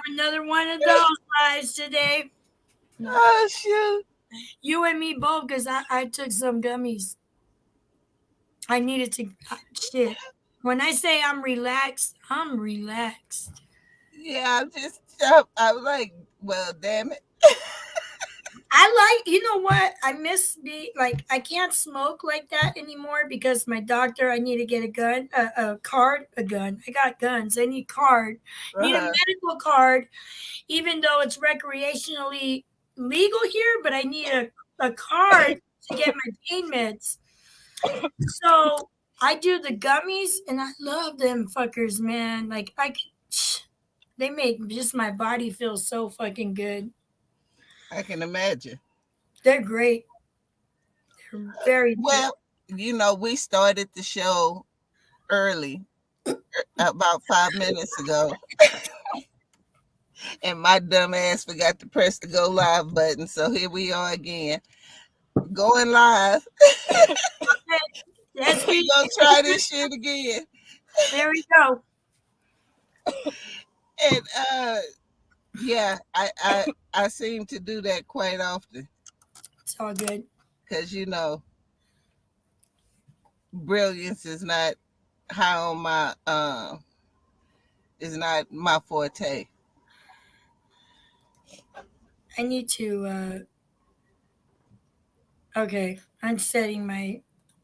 another one of those lives today. Oh shoot. You and me both, because I took some gummies. I needed to. Shit. When I say I'm relaxed, I'm relaxed. Yeah, I was like, well, damn it. I like, you know what? I miss be like, I can't smoke like that anymore because my doctor, I need to get a gun, a card, a gun. I got guns. I need card, need a Uh-huh. medical card, even though it's recreationally legal here, but I need a card to get my pain meds. So I do the gummies and I love them fuckers, man. Like they make just my body feel so fucking good. I can imagine. They're great. They're very good. Well, we started the show early, about 5 minutes ago, and my dumb ass forgot to press the go live button. So here we are again, going live. Yes, We we. gonna try this shit again. There we go. And yeah, I seem to do that quite often It's all good. because brilliance high on my is not my forte. I need to. Okay, I'm setting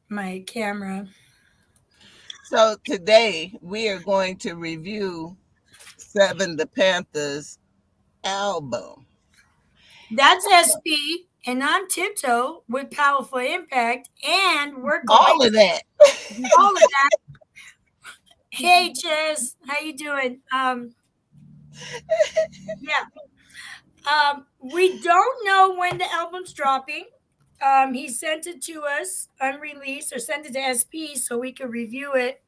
my camera. So today we are going to review Seven the Panthers album. That's SP, and I'm Tiptoe with Powerful Impact, and we're going All of that. all of that. Hey, Chess, how you doing? Yeah. We don't know when the album's dropping. He sent it to us unreleased or sent it to SP so we could review it.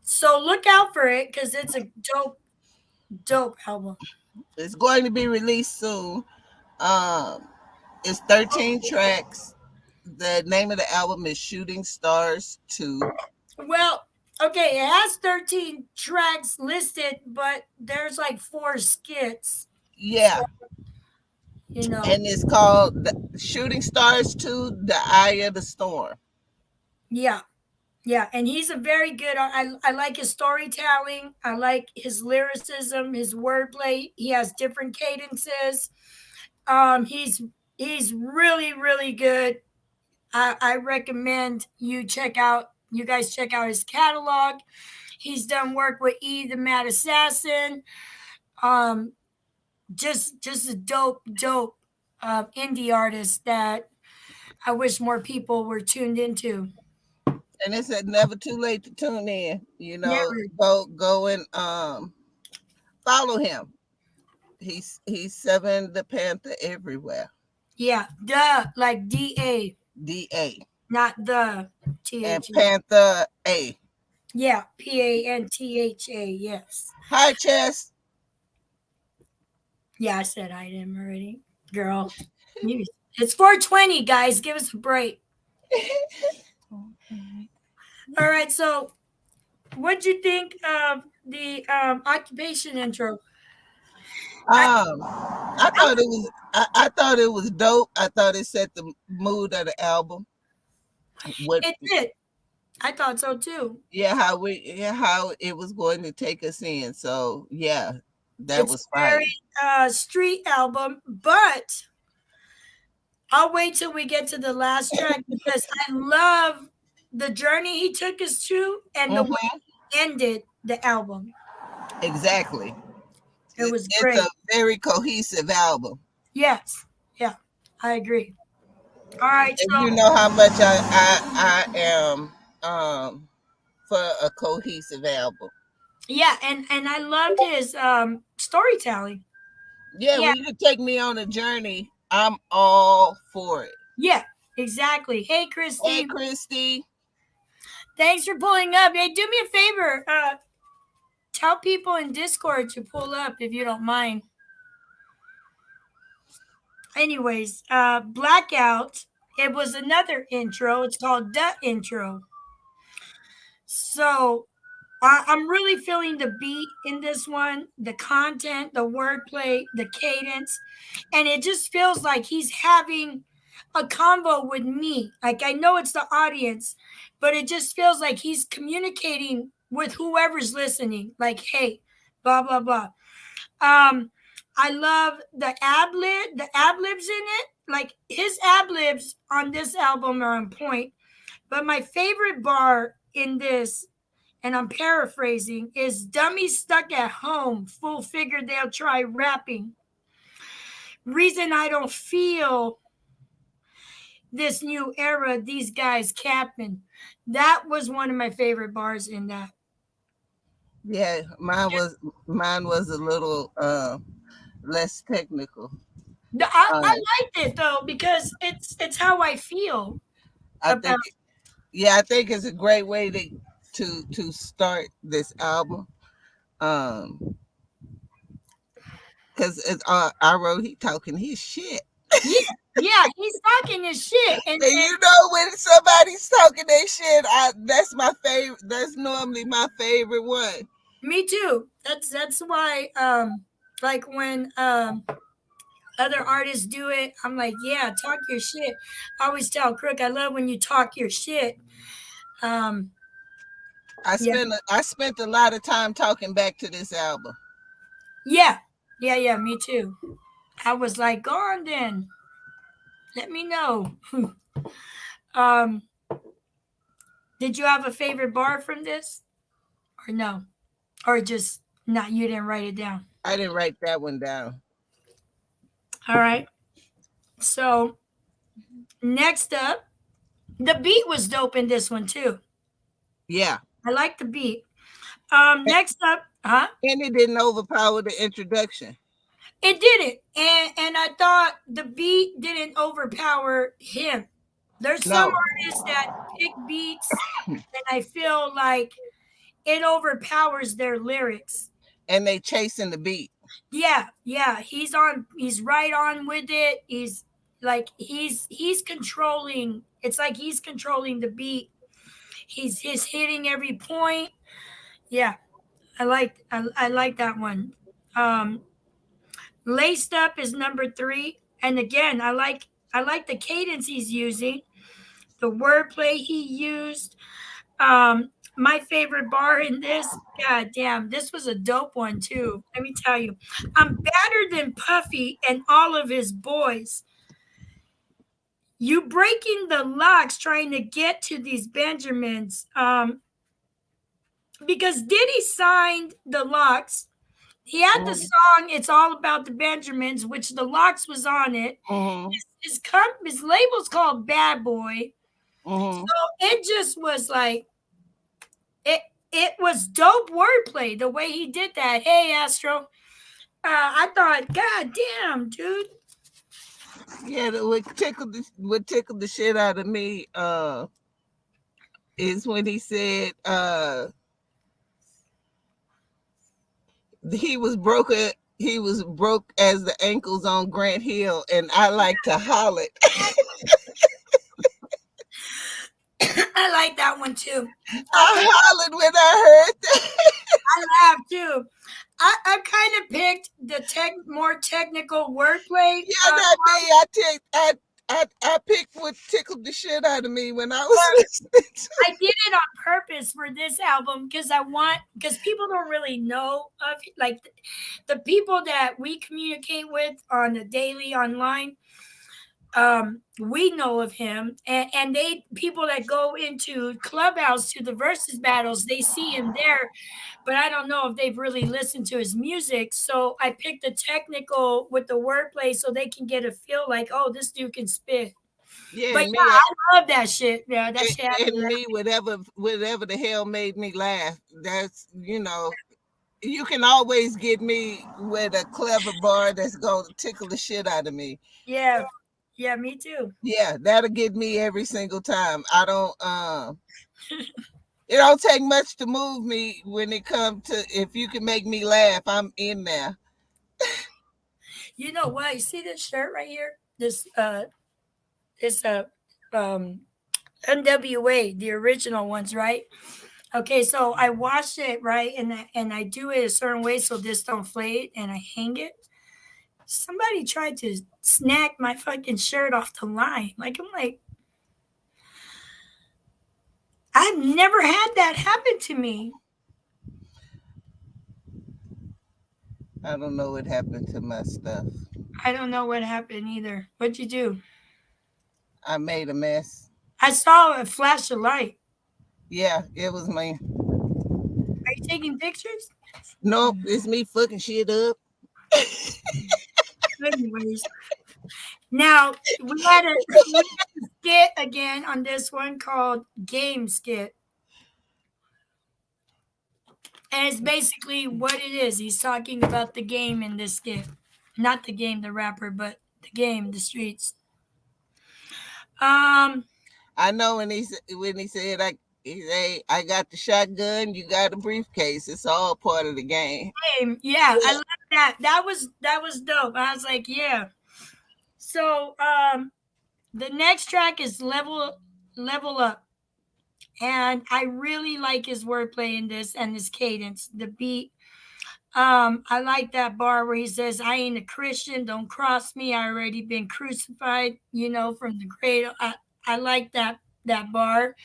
So look out for it because it's a dope album. It's going to be released soon. Um, it's 13 tracks. The name of the album is Shooting Stars 2. Well, okay, it has 13 tracks listed, but there's like four skits. So, Yeah, you know, and it's called Shooting Stars 2, The Eye of the Storm. yeah. Yeah, and he's a very good. I like his storytelling. I like his lyricism, his wordplay. He has different cadences. He's really good. I recommend you guys check out his catalog. He's done work with E the Mad Assassin. Um, just a dope indie artist that I wish more people were tuned into. And it said never too late to tune in. Never, Go and follow him. He's Seven the Panther everywhere. yeah, duh, like DA, DA not the and THA. Panther A. Yeah, PANTHA. Yes. Hi, Chess. Yeah, I said I him already, girl. It's 420, guys. Give us a break. All right. So, what'd you think of the occupation intro? I, I thought it was I thought it was dope. I thought it set the mood of the album. What it did. I thought so too. how it was going to take us in. So yeah, that It's was very fire. street album, but I'll wait till we get to the last track because I love the journey he took us to and the way Hmm. he ended the album. Exactly. It was It's a great. very cohesive album. Yes. Yeah, I agree. All right. And So, you know how much I am for a cohesive album. yeah, and I loved his storytelling. Yeah, Yeah. when you take me on a journey, I'm all for it. Yeah, exactly. Hey, Hey, Christy. Christy. Thanks for pulling up. Hey, do me a favor. Tell people in Discord to pull up if you don't mind. Anyways, Blackout. It was another intro. It's called The Intro. So I'm really feeling the beat in this one, the content, the wordplay, the cadence, and it just feels like he's having a convo with me. Like I know it's the audience, but it just feels like he's communicating with whoever's listening. Like, hey, blah blah blah. Um, I love the ad libs in it. Like his ad libs on this album are on point. But my favorite bar in this, and I'm paraphrasing, is dummies stuck at home, fool figure they'll try rapping. Reason I don't feel this new era, these guys capping. That was one of my favorite bars in that. Yeah, mine was a little less technical. I Uh, liked it though because it's how I feel I about. think yeah, I think it's a great way to start this album. Um, because it's I wrote he talking his shit. Yeah, yeah, he's talking his shit, And you know when somebody's talking their shit, that's my favorite. That's normally my favorite one. me too. That's why like when other artists do it, I'm like, yeah, talk your shit. I always tell Crook, I love when you talk your shit. Um, yeah, I spent a lot of time talking back to this album. yeah, yeah, me too. I was like, go on then, let me know. um, did you have a favorite bar from this, or no, or just not? You didn't write it down. I didn't write that one down. All right. So next up, the beat was dope in this one too. Yeah, I like the beat. Next up, huh? and it didn't overpower the introduction. It didn't, and I thought the beat didn't overpower him. There's some No, artists that pick beats, and I feel like it overpowers their lyrics. and they chasing the beat. Yeah, yeah, he's on. He's right on with it. He's like he's controlling. It's like he's controlling the beat. He's hitting every point. Yeah, I like that one. Um, Laced Up is number three. And again, I like the cadence he's using, the wordplay he used. My favorite bar in this, god damn, this was a dope one too. Let me tell you. I'm better than Puffy and all of his boys. You breaking the locks trying to get to these Benjamins. Because Diddy signed the locks. He had the Mm-hmm. song "It's All About the Benjamins," which the Locks was on it. Mm-hmm. His label's called Bad Boy. Mm-hmm. So it just was like it. It was dope wordplay the way he did that. Hey, Astro. I thought, God damn, dude. Yeah, what tickled the shit out of me is when he said he was broke he was broke as the ankles on Grant Hill, and I like to holler. I like that one too. I hollered when I heard that. I laughed too. I kind of picked the more technical wordplay. Yeah, not me. I picked what tickled the shit out of me when I was listening to. I did it on purpose for this album because people don't really know of like the people that we communicate with on the daily online. We know of him, and they people that go into Clubhouse to the versus battles, they see him there, but I don't know if they've really listened to his music. So I picked the technical with the wordplay so they can get a feel like, oh, this dude can spit. Yeah, But and yeah, me, I love that shit. Yeah, that shit had me and me, laughing. whatever the hell made me laugh. That's you can always get me with a clever bar that's gonna tickle the shit out of me. Yeah, yeah, me too. Yeah, that'll get me every single time. I don't it don't take much to move me when it comes to if you can make me laugh, I'm in there. You know what? You see this shirt right here? This um NWA, the original ones, right? Okay, so I wash it right, and I do it a certain way so this don't flay, and I hang it. Somebody tried to snag my fucking shirt off the line. Like I'm like, I've never had that happen to me. I don't know what happened to my stuff. I don't know what happened either. What'd you do? I made a mess. I saw a flash of light. Yeah, it was me. Are you taking pictures? Nope, it's me fucking shit up. Anyways, now we had a skit again on this one called Game Skit. And it's basically what it is. He's talking about the game in this skit. Not the game, the rapper, but the game, the streets. Um, I know when he said I got the shotgun, you got a briefcase. It's all part of the game. Game, yeah, I like that. That was dope. I was like, yeah. So, the next track is level up, and I really like his wordplay in this and his cadence, the beat. I like that bar where he says, "I ain't a Christian, don't cross me. I already been crucified." From the cradle. I like that bar.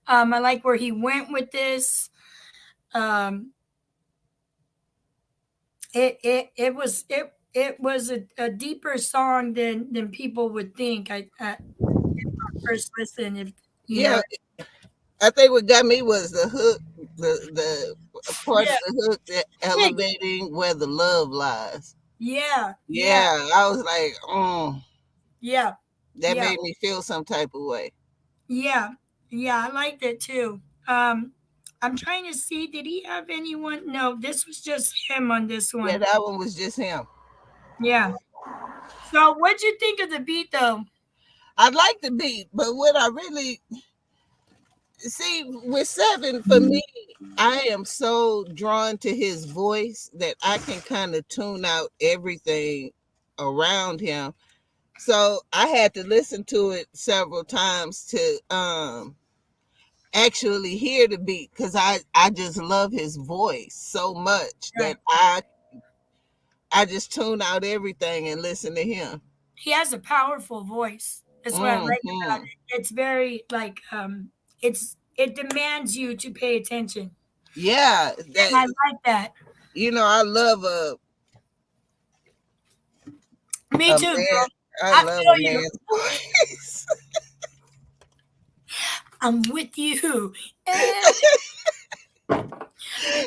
I like where he went with this. Um, it was a deeper song than people would think. I first listen, if you know. Yeah, I think what got me was the hook, the part of Yeah, the hook that yeah, elevating where the love lies. yeah, yeah, Yeah, I was like, yeah, that yeah, made me feel some type of way. yeah, yeah. I liked it too. I'm trying to see. Did he have anyone? No, this was just him on this Yeah, one. that one was just him. Yeah. So, what'd you think of the beat, though? I like the beat, but what I really see with Seven for me, I am so drawn to his voice that I can kind of tune out everything around him. So I had to listen to it several times to actually hear the beat because I just love his voice so much that Right. I just tune out everything and listen to him. He has a powerful voice. That's what I like about Hmm. it. It's very like it demands you to pay attention. Yeah, that And I like that. I love Me a too, man. girl. I I love feel a you. man's voice. I'm with you. And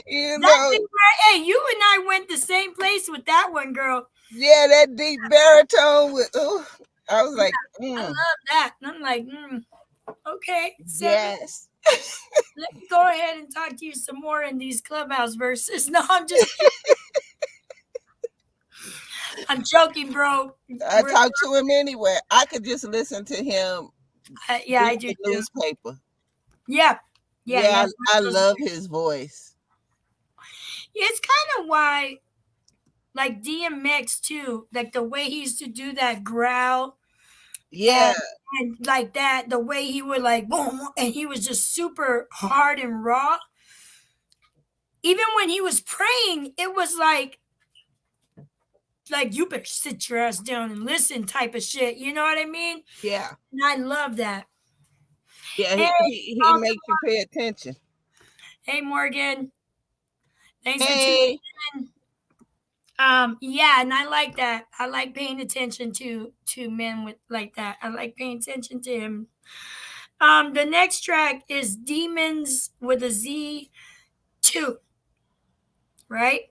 you that know, thing where, hey, you and I went the same place with that one, girl. yeah, that deep baritone with. Oh, I was like, I love that. And I'm like, okay, Seven. yes. Let me go ahead and talk to you some more in these clubhouse verses. No, I'm just kidding. I'm joking, bro. I talk to him anywhere. I could just listen to him Yeah, I read do the too. newspaper. Yeah, yeah, Yeah, yeah. I love his voice. It's kind of why, like DMX too, like the way he used to do that growl Yeah, and like that, the way he would like boom, and he was just super hard and raw. Even when he was praying, it was like you better sit your ass down and listen type of shit. You know what I mean? yeah, And I love that. yeah. Hey, He welcome. makes you pay attention. Hey, Morgan. Thanks for tuning Hey, in. Yeah, and I like that. I like paying attention to men with like that. I like paying attention to him. The next track is Demons with a Z 2, right?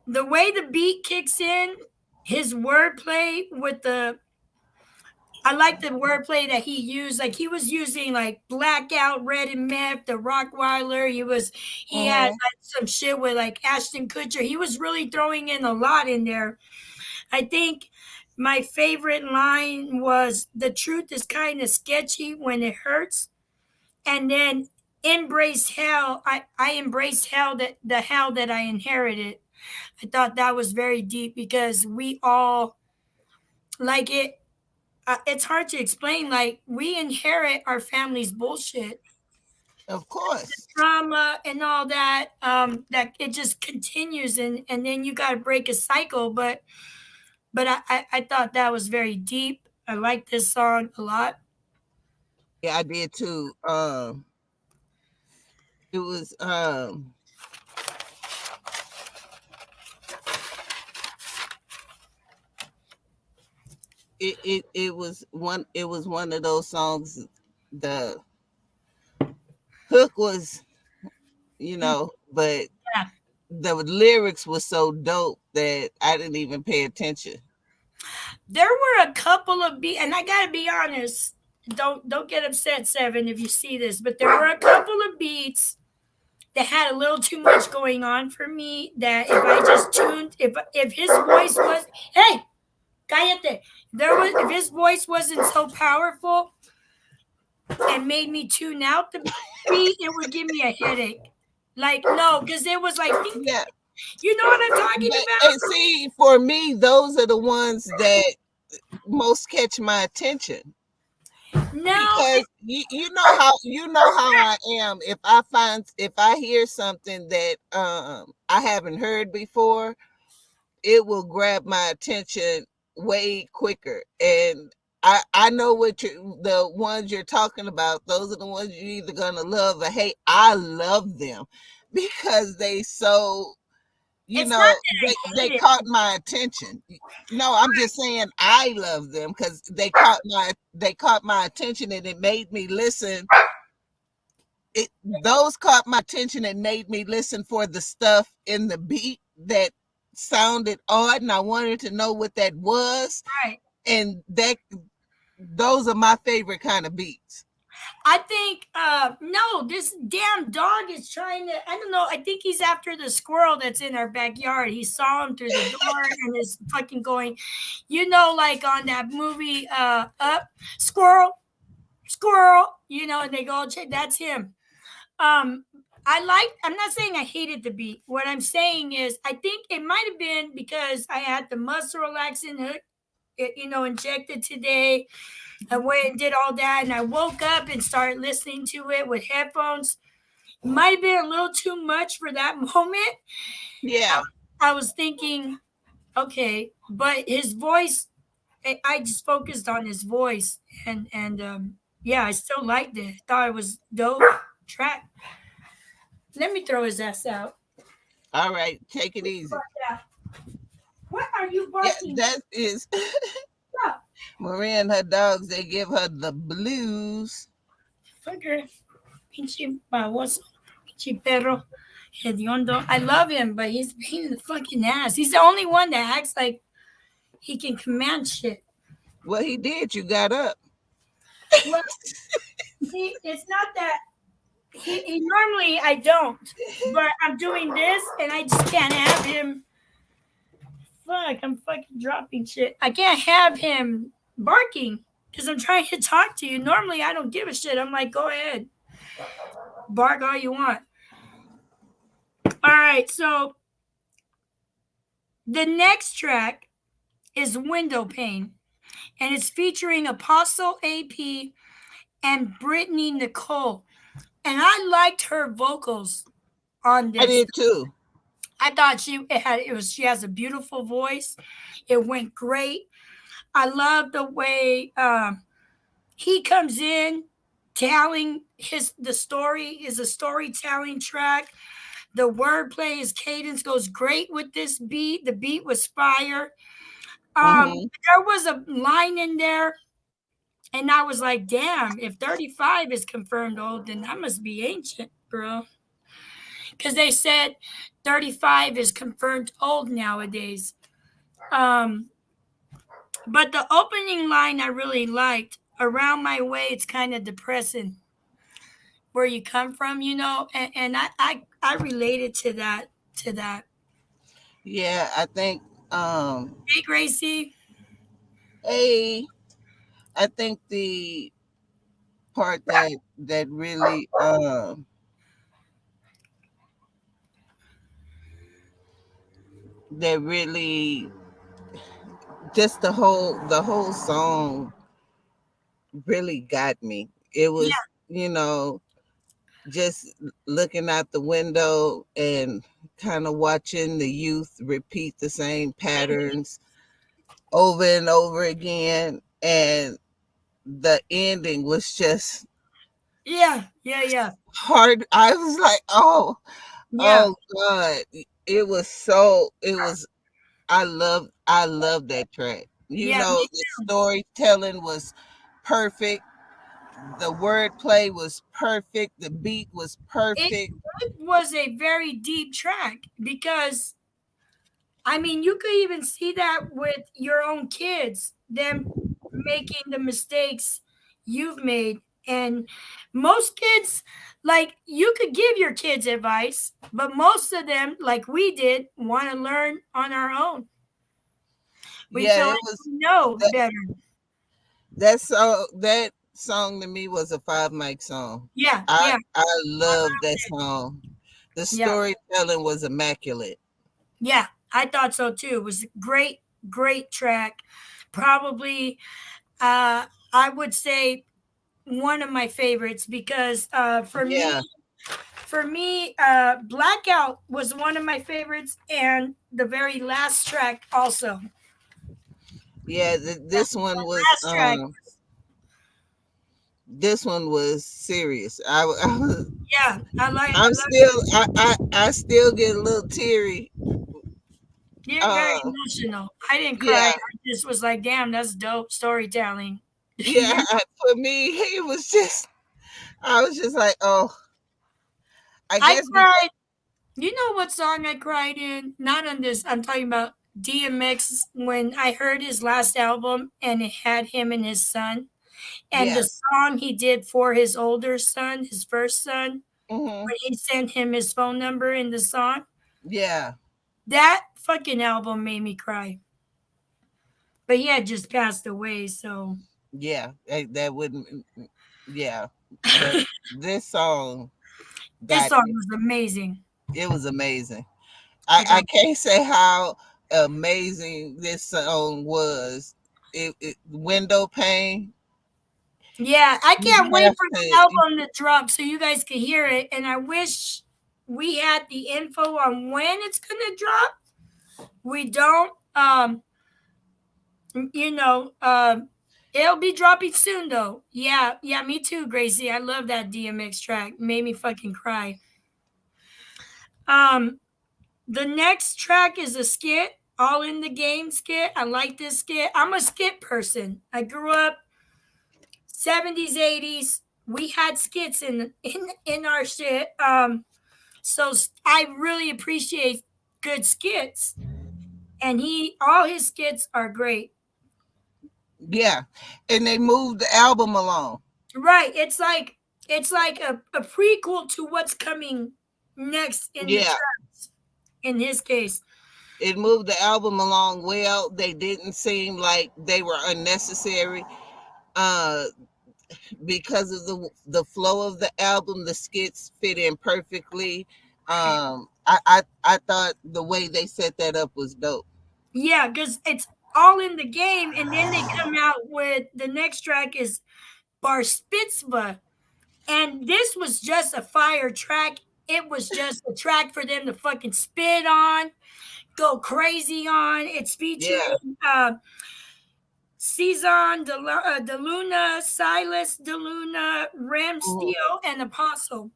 The way the beat kicks in, his wordplay with the I like the wordplay that he used. Like he was using like blackout, red and meth, the Rockweiler. He had mm-hmm. like some shit with like Ashton Kutcher. He was really throwing in a lot in there. I think my favorite line was the truth is kind of sketchy when it hurts. And then embrace hell. I embraced hell, that the hell that I inherited. I thought that was very deep because we all like it. It's hard to explain. Like we inherit our family's bullshit. Of course. Drama and all that, that it just continues, and then you got to break a cycle. But I thought that was very deep. I like this song a lot. Yeah, I did too. It was it was one of those songs. The hook was, but Yeah, the lyrics was so dope that I didn't even pay attention. there were a couple of beats, and I gotta be honest. Don't get upset, Seven, if you see this, but there were a couple of beats that had a little too much going on for me. That if I just tuned, if his voice was, hey, cállate, there was, if his voice wasn't so powerful and made me tune out the beat, it would give me a headache. Like no, because it was like, Yeah, you know what I'm talking but and about? see, for me, those are the ones that most catch my attention No, because you know how I am. If I hear something that I haven't heard before, it will grab my attention way quicker. And I know the ones you're talking about. Those are the ones you're either gonna love or hate. I love them because they so it's not that I they hate it. caught my attention. No, I'm just saying I love them because they caught my attention and it made me listen. Those caught my attention and made me listen for the stuff in the beat that sounded odd, and I wanted to know what that was. Right. And those are my favorite kind of beats. I think no, this damn dog is trying to, I don't know, I think he's after the squirrel that's in our backyard. He saw him through the door and is fucking going, like on that movie Up, squirrel, squirrel, and they go check, that's him. Um I'm not saying I hated the beat. What I'm saying is I think it might have been because I had the muscle relaxant hook, injected today. I went and did all that, and I woke up and started listening to it with headphones. It might have been a little too much for that moment. Yeah. I was thinking, okay, but his voice, I just focused on his voice, and yeah, I still liked it. Thought it was dope track. Let me throw his ass out. All right, take it easy. Yeah. What are you Yeah, barking? that is Stop, Maria and her dogs. They give her the blues. fucker. Pinche baboso. Pinche perro. Hediondo. I love him, but he's a pain in the fucking ass. He's the only one that acts like he can command shit. Well, he did. You got up. Well, see, it's not that he normally I don't, but I'm doing this and I just can't have him. Fuck, I'm fucking dropping shit. I can't have him barking because I'm trying to talk to you. Normally, I don't give a shit. I'm like, go ahead, bark all you want. All right, so the next track is Window Pane, and it's featuring Apostle AP and Brittany Nicole. And I liked her vocals on I this. did too. I thought she has a beautiful voice. It went great. I love the way he comes in telling the story is a storytelling track. The wordplay, his cadence goes great with this beat. The beat was fire. Hmm. There was a line in there, and I was like, damn, if 35 is confirmed old, then that must be ancient, bro. Because they said 35 is confirmed old nowadays. Um, but the opening line I really liked. Around my way, it's kind of depressing where you come from, and I related to that. Yeah, I think. Hey, Gracie. A. I think the part that really that really just the whole song really got me. It Yeah, was, you know, just looking out the window and kind of watching the youth repeat the same patterns over and over again. And the ending was just Yeah, yeah, yeah, hard. I was like, yeah. oh God. I love that track. You Yeah, know, me the too. storytelling was perfect. The wordplay was perfect. The beat was It perfect. was a very deep track because I mean, you could even see that with your own kids, them making the mistakes you've made. And most kids, like, you could give your kids advice, but most of them, like we did, want to learn on our own. We Yeah, feel it like was we know that better. that song to me was a five mic song. Yeah, I yeah, I love that song. The yeah, storytelling was immaculate. yeah. I thought so too. It was a great, great track. Probably, I would say one of my favorites because Yeah, for me, Blackout was one of my favorites, and the very last track also. yeah. That, This one that was last track, serious. I was yeah, I I'm like still I still get a little teary. it. Very Uh emotional. I didn't cry. yeah, I just was like, damn, that's dope storytelling. yeah. For me, it was just I was just like, oh, I I guess because cried. You know what song I cried in? Not on this. I'm talking about DMX when I heard his last album and it had him and his son. And the yeah, song he did for his older son, his first son, hmm, when he sent him his phone number in the song, yeah, that fucking album made me cry. But he had just passed away, so yeah. That wouldn't, yeah. But this song this got song me. was amazing. It was amazing. I I got can't say how amazing this song was. It window pane. yeah, I You can't wait have for the to. album to drop so you guys can hear it. And I wish we had the info on when it's gonna drop. We don't. You know, it'll be dropping soon though. Yeah, yeah, me too, Gracie. I love that DMX track. Made me fucking cry. Um, the next track is a skit, all in the game skit. I like this skit. I'm a skit person. I grew up 70s, 80s. We had skits in our shit. So I really appreciate good skits, and he all his skits are great. Yeah, and they moved the album along. Right. It's like a prequel to what's coming next in the Yeah, tracks in his case. it moved the album along well. They didn't seem like they were unnecessary. Uh, because of the flow of the album, the skits fit in perfectly. I thought the way they set that up was dope. Yeah, because it's all in the game, and then they come out with the next track is Bar Spitzba. And this was just a fire track. It was just a track for them to fucking spit on, go crazy on. It's Yeah. featuring Cezanne, De Luna, Silas De Luna, Ram Mhm. Steele, and Apostle.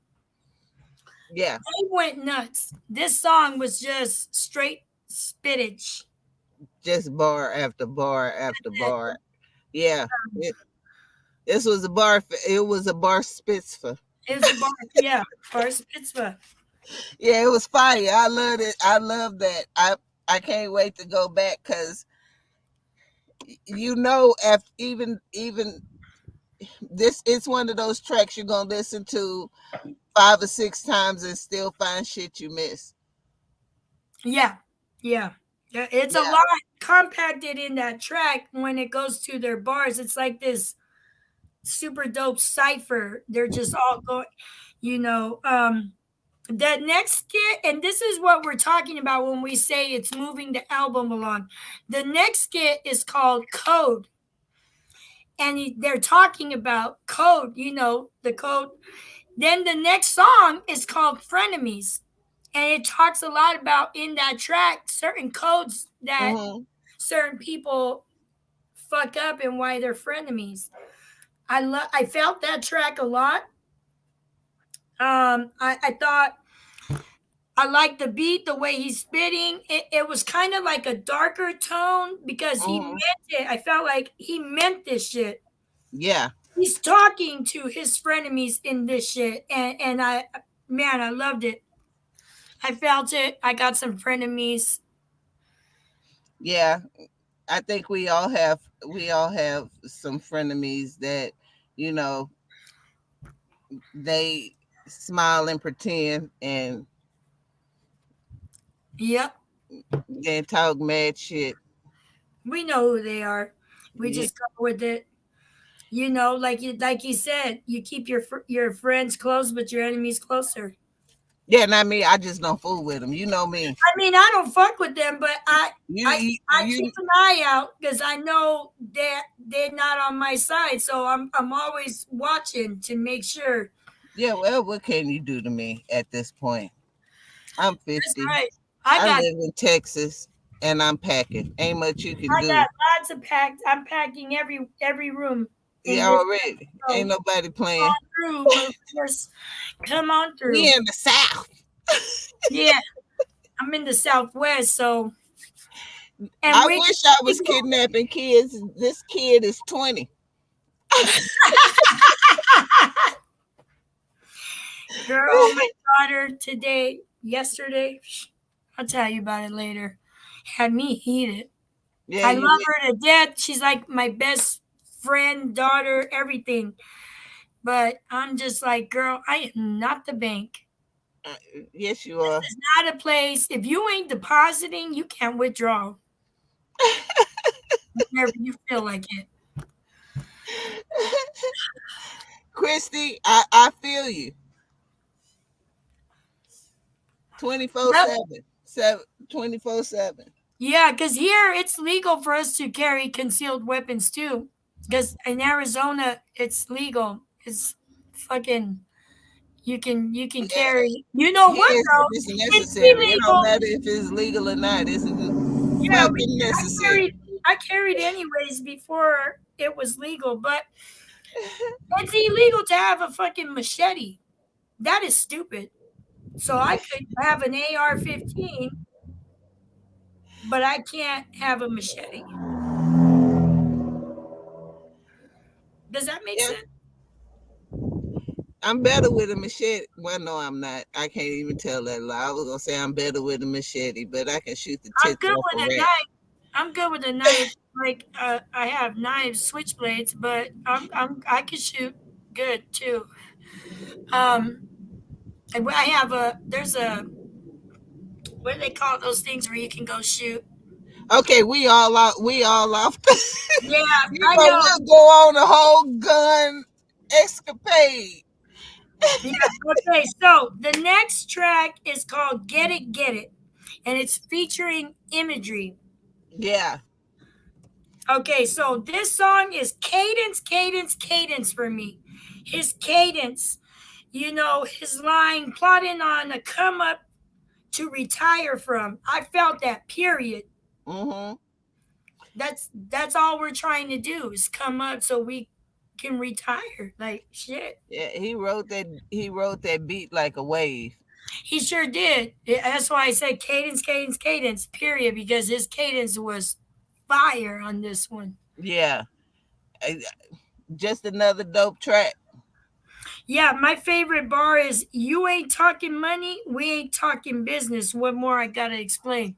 Yeah. They went nuts. This song was just straight spittage. Just bar after bar after bar. Yeah. It, this was a bar. It was a bar spitzfer. It was a bar, yeah, bar Spitzba. Yeah, it was fire. I loved it. I love that. I can't wait to go back because after even this, it's one of those tracks you're gonna listen to five or six times and still find shit you miss. Yeah, yeah. Yeah, it's a Yeah, lot compacted in that track when it goes to their bars. It's like this super dope cipher. They're just all going, you know. The next skit, and this is what we're talking about when we say it's moving the album along. The next skit is called Code, and they're talking about code. You know, the code. Then the next song is called Frenemies. And it talks a lot about in that track certain codes that Mm-hmm. certain people fuck up and why they're frenemies. I felt that track a lot. I thought I liked the beat, the way he's spitting. It was kind of like a darker tone because he Mm-hmm. meant it. I felt like he meant this shit. Yeah. He's talking to his frenemies in this shit, and I, man, I loved it. I felt it. I got some frenemies. Yeah. I think we all have some frenemies that, you know, they smile and pretend and Yep, then talk mad shit. we know who they are. We Yeah, just go with it. Like you said, you keep your friends close, but your enemies closer. yeah, not me. I just don't fool with them. You know me. I mean, I don't fuck with them, but You, I you, I keep you an eye out because I know that they're not on my side. So I'm always watching to make sure. yeah. Well, what can you do to me at this point? I'm That's 50. right. I I got live in Texas, and I'm packing. Ain't much you can I got do. lots of packed. I'm packing every room in Yeah, this. already. Ain't So nobody come playing. on through, motherfuckers. Come on We through. in the South. Yeah, I'm in the Southwest, so and I we wish I was legal. kidnapping kids. This kid is 20. Girl, my daughter yesterday, I'll tell you about it later, had me heated. Yeah, I you. love her to death. She's like my best friend, daughter, everything. But I'm just like, girl, I am not the bank. uh, yes, you are. It's not a place. If you ain't depositing, you can't withdraw whenever you feel like it. Christy, I feel you. 24 Yep. 7. 7 24/7. Yeah, because here it's legal for us to carry concealed weapons too. Because in Arizona, it's legal. It's fucking you can Yeah, carry. You know what here's though? it's It's necessary. It don't illegal. matter if it's legal or not. It's Yeah, fucking I necessary. carried I carried anyways before it was legal, but it's illegal to have a fucking machete. That is stupid. So I could have an AR-15, but I can't have a machete. Does that make Yeah, sense? I'm better with a machete. Well, no, I'm not. I can't even tell that lie. I was gonna say I'm better with a machete, but I can shoot the I'm tits good off a with a rat. knife. I'm good with a knife. Like I have knives, switchblades, but I can shoot good too. Um, I have a there's a what do they call those things where you can go shoot? Okay, we all out. We all off. Yeah, I know. We'll go on a whole gun escapade. Yeah. Okay. So the next track is called Get It," and it's featuring imagery. Yeah. Okay, so this song is cadence, cadence, cadence for me. His cadence, his line, plotting on a come up to retire from. I felt that. Period. Mm-hmm. That's all we're trying to do is come up so we can retire. Like shit. Yeah, he wrote that beat like a wave. He sure did. That's why I said cadence, cadence, cadence. Period. Because his cadence was fire on this one. Yeah. I- Just another dope track. Yeah, my favorite bar is "You ain't talking money, we ain't talking business." What more I gotta explain?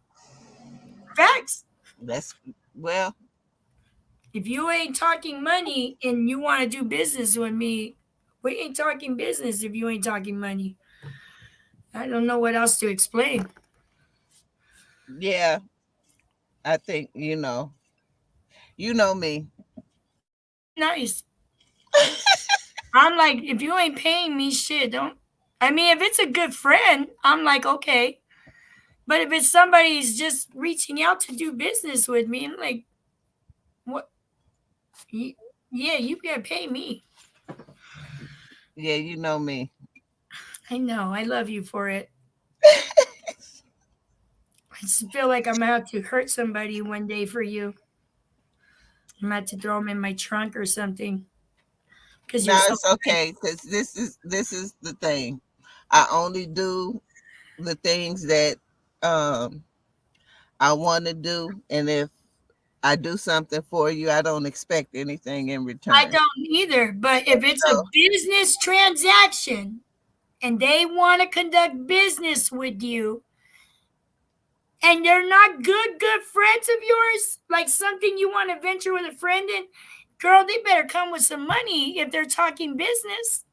Facts. That's well, If you ain't talking money and you want to do business with me, we ain't talking business if you ain't talking money. I don't know what else to explain. yeah. I think you know me. Nice. I'm like, if you ain't paying me shit, don't. I mean, if it's a good friend, I'm like, okay. But if it's somebody's just reaching out to do business with me, I'm like, what? Yeah, you gotta pay me. Yeah, you know me. I know. I love you for it. I just feel like I'm gonna have to hurt somebody one day for you. I'm gonna have to throw them in my trunk or something because you're Now so it's okay because this is the thing. I only do the things that um I want to do, and if I do something for you, I don't expect anything in I return. don't either. But if it's a So, business transaction and they want to conduct business with you and they're not good friends of yours, like something you want to venture with a friend in, girl, they better come with some money if they're talking business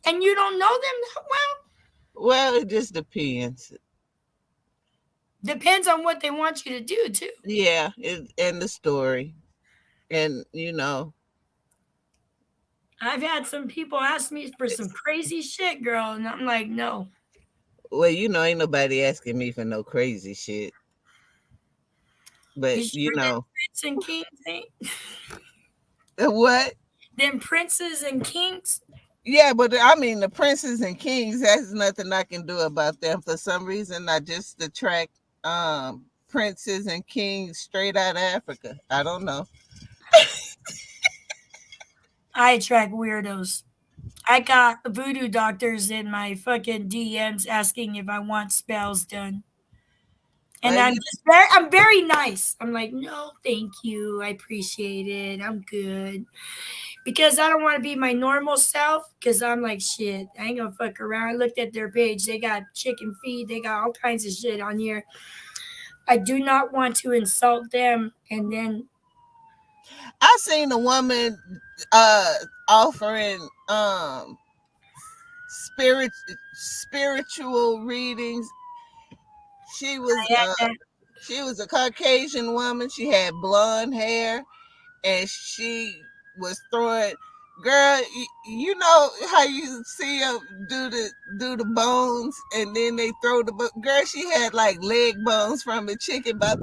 and you don't know them that well. well, it just depends. Depends on what they want you to do, too. Yeah, and the story, and I've had some people ask me for some crazy shit, girl, and I'm like, no. well, ain't nobody asking me for no crazy shit, You but sure them prince and kings ain't? what? Them princes and kings? Yeah, but I mean, the princes and kings, there's nothing I can do about them. For some reason, I just attract princes and kings straight out of Africa. I don't know. I attract weirdos. I got voodoo doctors in my fucking DMs asking if I want spells done. And Well, I'm very nice. I'm like, no, thank you. I appreciate it. I'm good. Because I don't want to be my normal self. Because I'm like, shit, I ain't gonna fuck around. I looked at their page. They got chicken feed. They got all kinds of shit on here. I do not want to insult them. And then I seen a woman uh offering spiritual readings. She was I had uh that. she was a Caucasian woman. She had blonde hair, and she was throwing. Girl, you know how you see them do the bones, and then they throw the girl. She had like leg bones from a chicken, about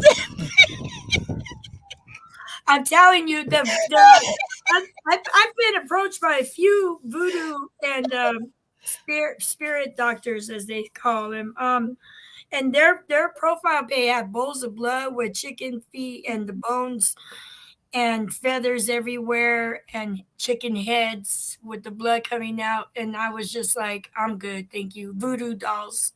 I'm telling you, I've been approached by a few voodoo and spirit doctors, as they call them. And their profile they have bowls of blood with chicken feet and the bones and feathers everywhere and chicken heads with the blood coming out. And I was just like, I'm good, thank you. Voodoo dolls,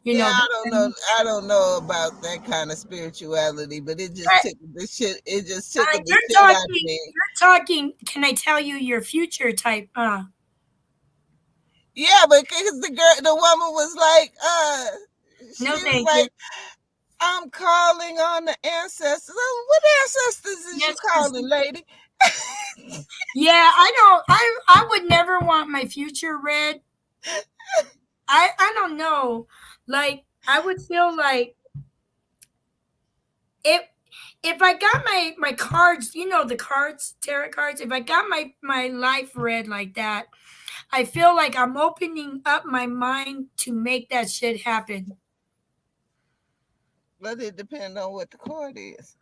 you Yeah, know. I don't know. I don't know about that kind of spirituality, but it just I, tickled the shit. It just I, tickled the you're shit out of talking. me. You're talking. Can I tell you your future type? Yeah, because the woman was like, No, she was thank you. like, I'm calling on the ancestors. What ancestors is you Yes, calling, lady? yeah, I don't. I would never want my future read. I don't know. Like I would feel like if if I got my cards, you know the cards, tarot cards. If I got my life read like that, I feel like I'm opening up my mind to make that shit happen. But it depends on what the card is.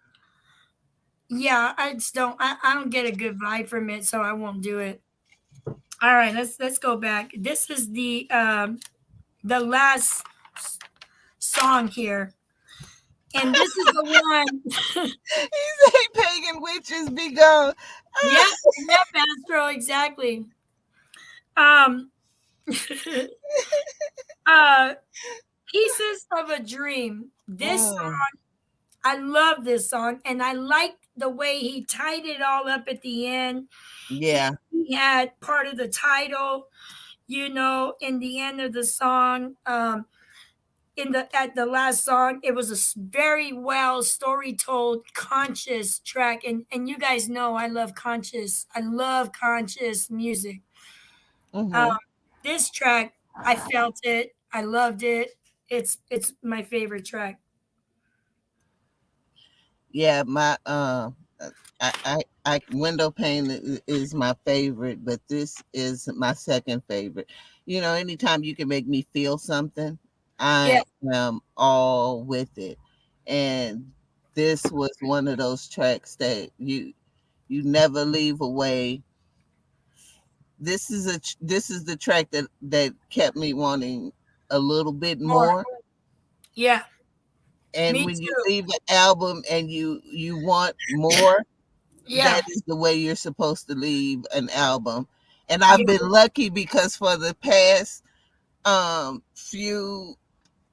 Yeah, I just don't. I don't get a good vibe from it, so I won't do it. All right, let's go back. This is the last song here. And this is the one. He say pagan witches be gone. Yep, yep, Astro, exactly. Um, uh, Pieces of a Dream. This Mm, song, I love this song, and I like the way he tied it all up at the end. He, yeah. he had part of the title, in the end of the song. In the at the last song, it was a very well story told, conscious track, and you guys know I love conscious music. Um, Hmm. this track, I felt it. I loved it. It's my favorite track. Yeah, my window pane is my favorite, but this is my second favorite. Anytime you can make me feel something, Yeah, I am all with it. And this was one of those tracks that you never leave away this is the track that kept me wanting a little bit More. more. Yeah, And me when you too. leave an album and you want more, Yeah, that is the way you're supposed to leave an album. And yeah, I've been lucky because for the past few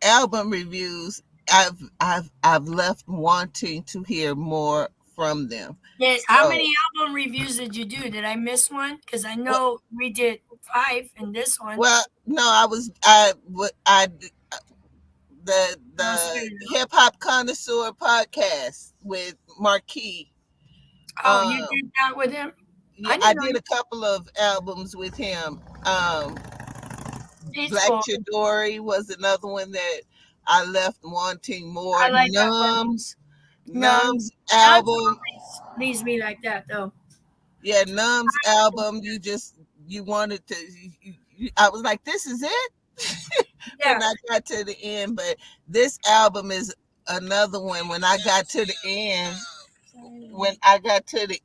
album reviews, I've left wanting to hear more from them. How So, many album reviews did you do? Did I miss one? Because I well, know we did 5 in this one. no, I I'll spit the it out. Hip Hop Connoisseur podcast with Marquis. Oh, you Um, did that with him? yeah, I I didn't know did a couple of albums with him. he's Black cool. Chidori was another one that I left wanting I more. like that one. Numbs. Numbs Numbs album. always leaves me like that though. Yeah, Numbs album. You wanted to. I was like, this is it Yeah. when I got to the end. But this album is another one. When I got to the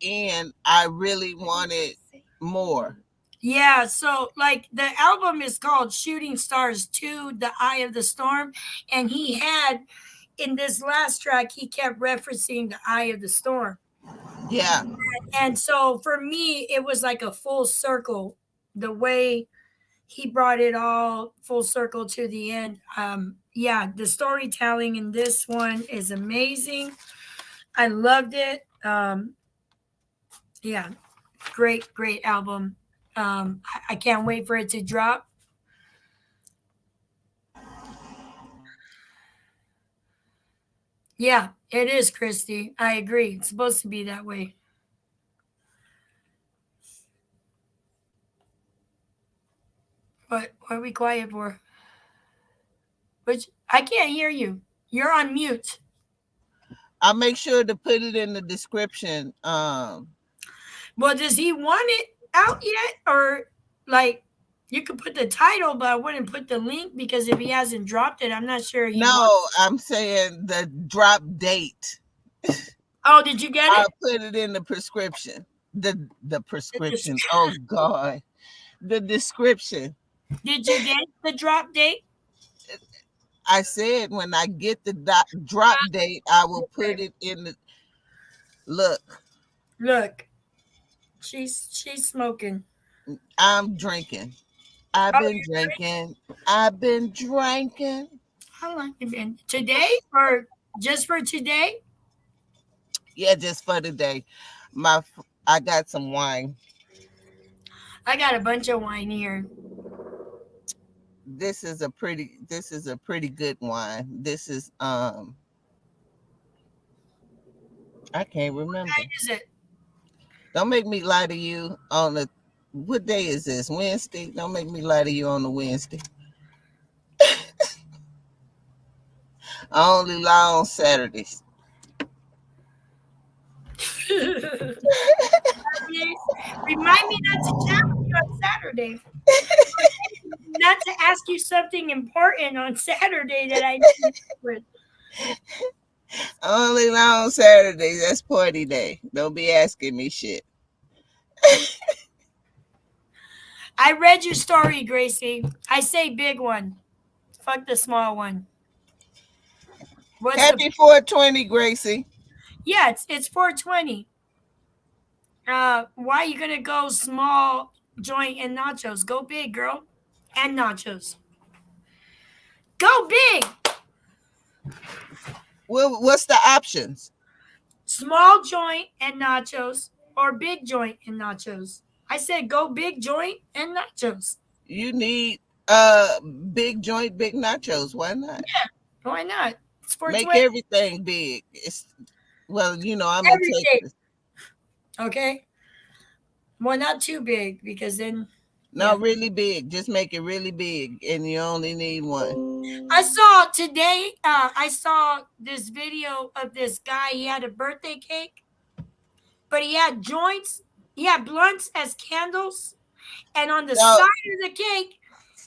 end, I really wanted more. Yeah, so like the album is called Shooting Stars 2, The Eye of the Storm. And he had in this last track, he kept referencing the Eye of the Storm. Yeah, And so for me, it was like a full circle, the way he brought it all full circle to the end. Yeah, the storytelling in this one is amazing. I loved it. Yeah, great album. I can't wait for it to drop. Yeah, it is, Christy. I agree. It's supposed to be that way. What are we quiet for? Which I can't hear you. You're on mute. I'll make sure to put it in the description. Well, does he want it out yet? Or like you could put the title, but I wouldn't put the link because if he hasn't dropped it, I'm not sure he wants. No, I'm saying the drop date. Oh, did you get I'll it? put it in the prescription. The It prescription. Oh God, the description. Did you get the drop date? I said when I get the drop date, I will put it in the look. Look, she's smoking. I'm drinking. I've Oh, been you're drinking? drinking. I've been drinking. How long you been? Today or just for today? Yeah, just for the day. I got some wine. I got a bunch of wine here. This is a pretty good wine. This is I can't remember. What is it? Don't make me lie to you on the what day is this? Wednesday? Don't make me lie to you on the Wednesday. I only lie on Saturdays. Remind me not to chat with you on Saturday. Not to ask you something important on Saturday that I need to with. I only lie on Saturdays. That's party day. Don't be asking me shit. I read your story, Gracie. I say big one. Fuck the small one. What's the Happy 420, Gracie. Yeah, it's 420. Why are you gonna go small joint and nachos? Go big, girl. And nachos. Go big. Well, what's the options? Small joint and nachos or big joint and nachos. I said go big joint and nachos. You need big joint, big nachos. Why not? Why not? It's Make 420. everything big. It's well, I'm in Everything. Texas. Okay. Well, not too big because then yeah. Not really big. Just make it really big, and you only need one. I saw today, I saw this video of this guy. He had a birthday cake, but he had joints, he had blunts as candles, and on the So, side of the cake,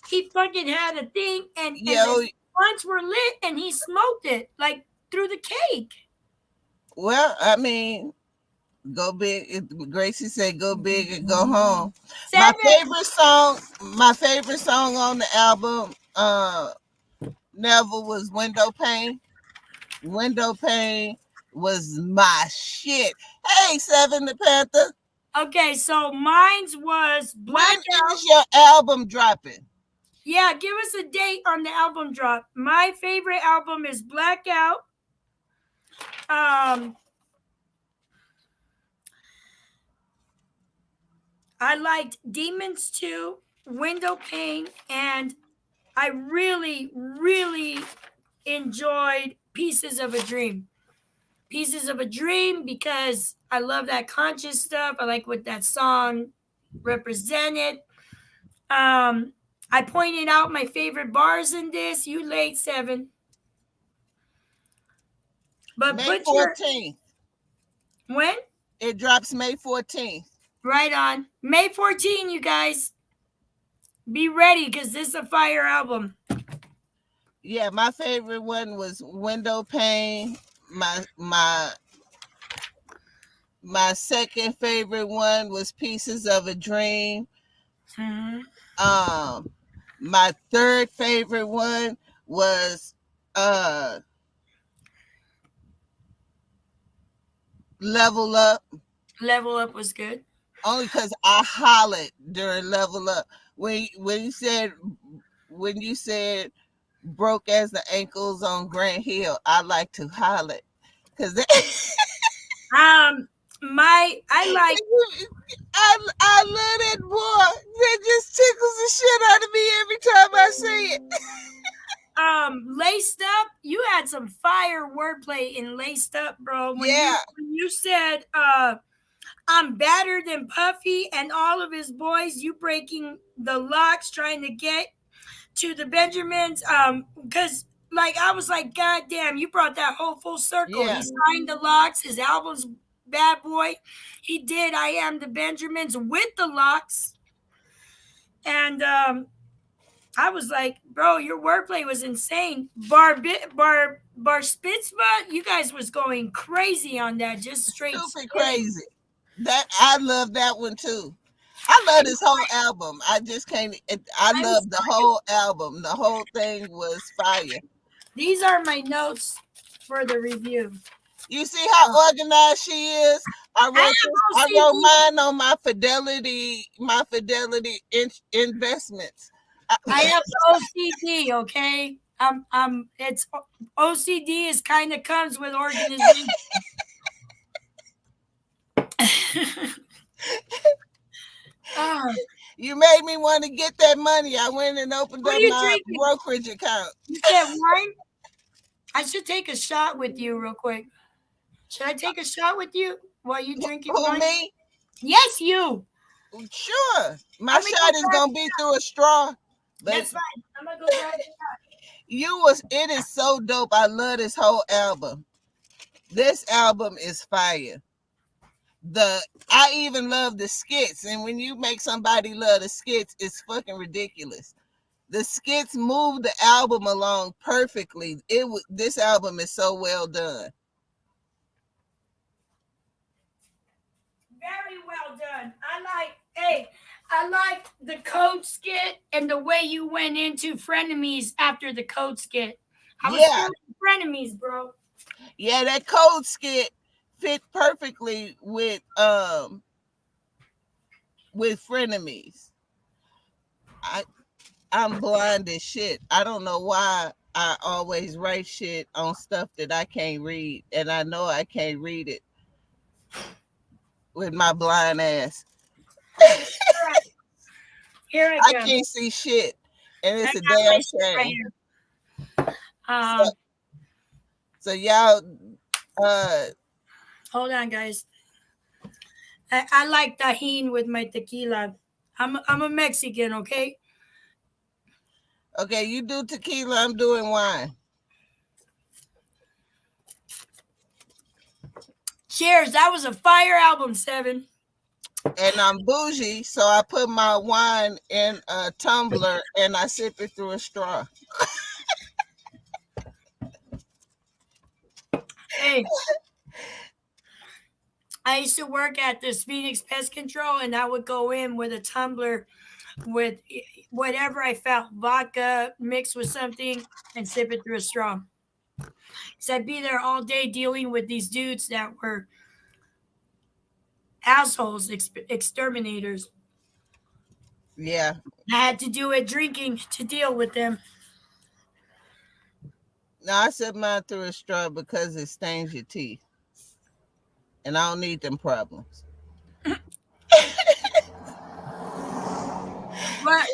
he fucking had a thing, and yo, the blunts were lit, and he smoked it like through the cake. well, I mean, Go big. Gracie said, "Go big and go home." My 7. favorite song on the album, never was "Window Pane." "Window Pane" was my shit. Hey, Seven the Panther, Okay, so mine's was when Blackout. is your album dropping? Yeah, give us a date on the album drop. My favorite album is Blackout. Um, I liked Demons 2, Window Pane, and I really, really enjoyed Pieces of a Dream. Pieces of a Dream because I love that conscious stuff. I like what that song represented. Um, I pointed out my favorite bars in this. You late 7. But May put your 14th. when? It drops May 14th. Right on. May 14, you guys. Be ready because this is a fire album. Yeah, my favorite one was "Window Pane." My my second favorite one was "Pieces of a Dream." Mm-hmm. My third favorite one was "Level Up," Level Up was good. only because I hollered during "Level Up" when you said "broke as the ankles on Grant Hill." I like to holler because I like I love that boy. That just tickles the shit out of me every time I say it. Laced Up. You had some fire wordplay in Laced Up, bro. Yeah, When you said I'm better than Puffy and all of his boys, you breaking the locks trying to get to the Benjamins. Because like I was like, God damn, you brought that whole full circle. yeah. He signed the locks, his album's Bad Boy. He did I Am the Benjamins with the locks. And I was like, bro, your wordplay was insane. Bar Spitzma, you guys was going crazy on that, just straight Stupid spitting. crazy. That I love that one too. I love this whole album. I just can't. I I was love the whole album. The whole thing was fire. These are my notes for the review. You see how organized she is. I I wrote this. have I wrote OCD. mine on my fidelity investments. I have OCD. Okay, it's OCD is kind of comes with organization. uh, You made me want to get that money. I went and opened what are up you my drinking? brokerage account. You said wine. I should take a shot with you real quick. Should I take a shot with you while you drinking Who, wine? me? Yes, you. Sure. My I'm gonna go shot is grab. gonna be through a straw. But That's fine. I'm gonna go grab. it is so dope. I love this whole album. This album is fire. I even love the skits, and when you make somebody love the skits, it's fucking ridiculous. The skits move the album along perfectly. This album is so well done. Very well done. I like the code skit and the way you went into frenemies after the code skit. I was Yeah, feeling frenemies, bro. yeah, that code skit fit perfectly with frenemies. I I'm blind as shit. I don't know why I always write shit on stuff that I can't read, and I know I can't read it with my blind ass. All right, here I I go. can't see shit, and I it's a got my damn shit right shame. here. So, Um, so y'all, uh, hold on, guys. I like tajin with my tequila. I'm a Mexican, okay? okay, you do tequila, I'm doing wine, Cheers. That was a fire album, 7. and I'm bougie, so I put my wine in a tumbler and I sip it through a straw. Hey, I used to work at this Phoenix Pest Control, and I would go in with a tumbler with whatever I felt, vodka mixed with something, and sip it through a straw. So I'd be there all day dealing with these dudes that were assholes, exterminators. Yeah. I had to do it drinking to deal with them. No, I sip mine through a straw because it stains your teeth, and I don't need them problems.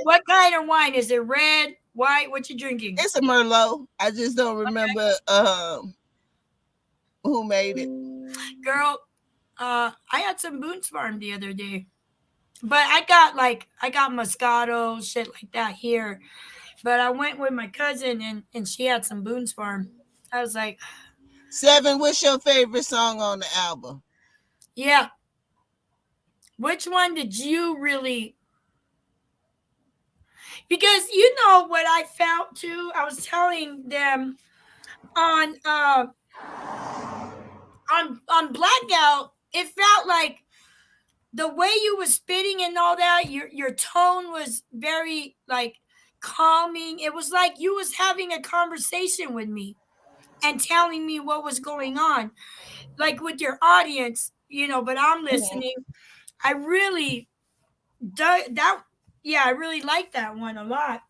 What kind of wine is it? Red, white? What you drinking? It's a Merlot. I just don't remember who made it. Girl, I had some Boone's Farm the other day. But I got Moscato, shit like that here. But I went with my cousin and she had some Boone's Farm. I was like, Seven, what's your favorite song on the album? yeah. Which one did you really? Because you know what I felt too. I was telling them on uh on Blackout. It felt like the way you was spitting and all that. Your tone was very like calming. It was like you was having a conversation with me and telling me what was going on, like with your audience, but I'm Mhm. listening. I really that yeah, I really like that one a lot.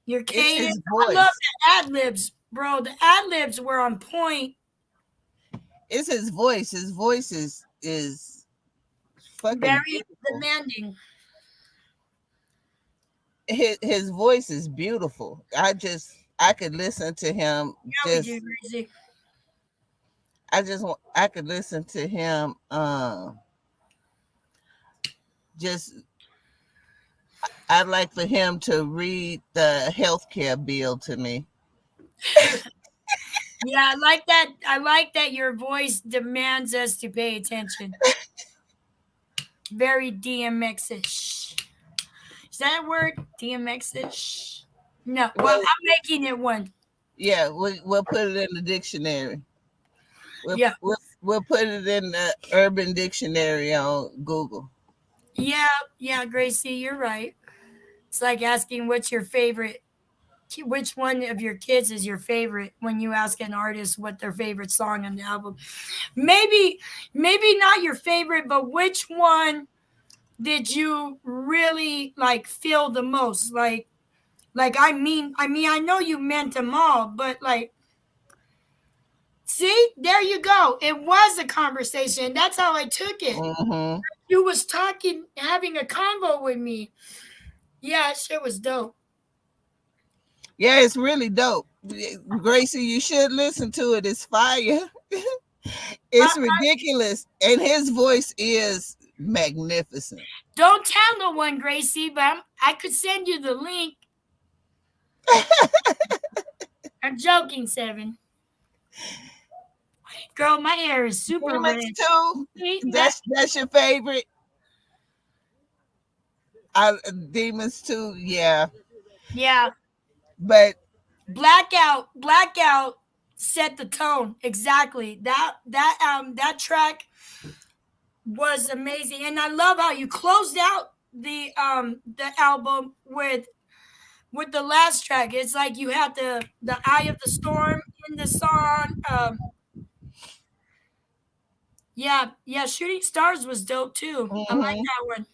Your It's cadence. his I love voice. the ad libs, bro. The ad libs were on point. It's his voice. His voice is fucking Very beautiful. demanding. His voice is beautiful. I could listen to him Yeah, we do, just Gracie. I could listen to him just I'd like for him to read the healthcare bill to me. Yeah, I like that. I like that your voice demands us to pay attention. Very DMX-ish. Is that a word? DMX-ish? No. Well, Well, I'm making it one. yeah, we'll put it in the dictionary. Yeah. We'll put it in the Urban Dictionary on Google. Yeah, yeah, Gracie, you're right. It's like asking what's your favorite, which one of your kids is your favorite when you ask an artist what their favorite song on the album. Maybe, maybe not your favorite, but which one did you really like feel the most? Like I know you meant them all, but like, see, there you go. It was a conversation. That's how I took it. Hmm. You was talking, having a convo with me. Yeah, shit was dope. Yeah, it's really dope. Gracie, you should listen to it. It's fire. I, It's ridiculous. And his voice is magnificent. don't tell no one, Gracie, but I could send you the link. I'm joking, Seven. Girl, my hair is super Demons red. too. See that? That's your favorite. I Demons too, yeah. Yeah. But Blackout set the tone. Exactly. That track was amazing. And I love how you closed out the album with the last track. It's like you had the Eye of the Storm in the song. Yeah, yeah, Shooting Stars was dope too. I like mhm. that one.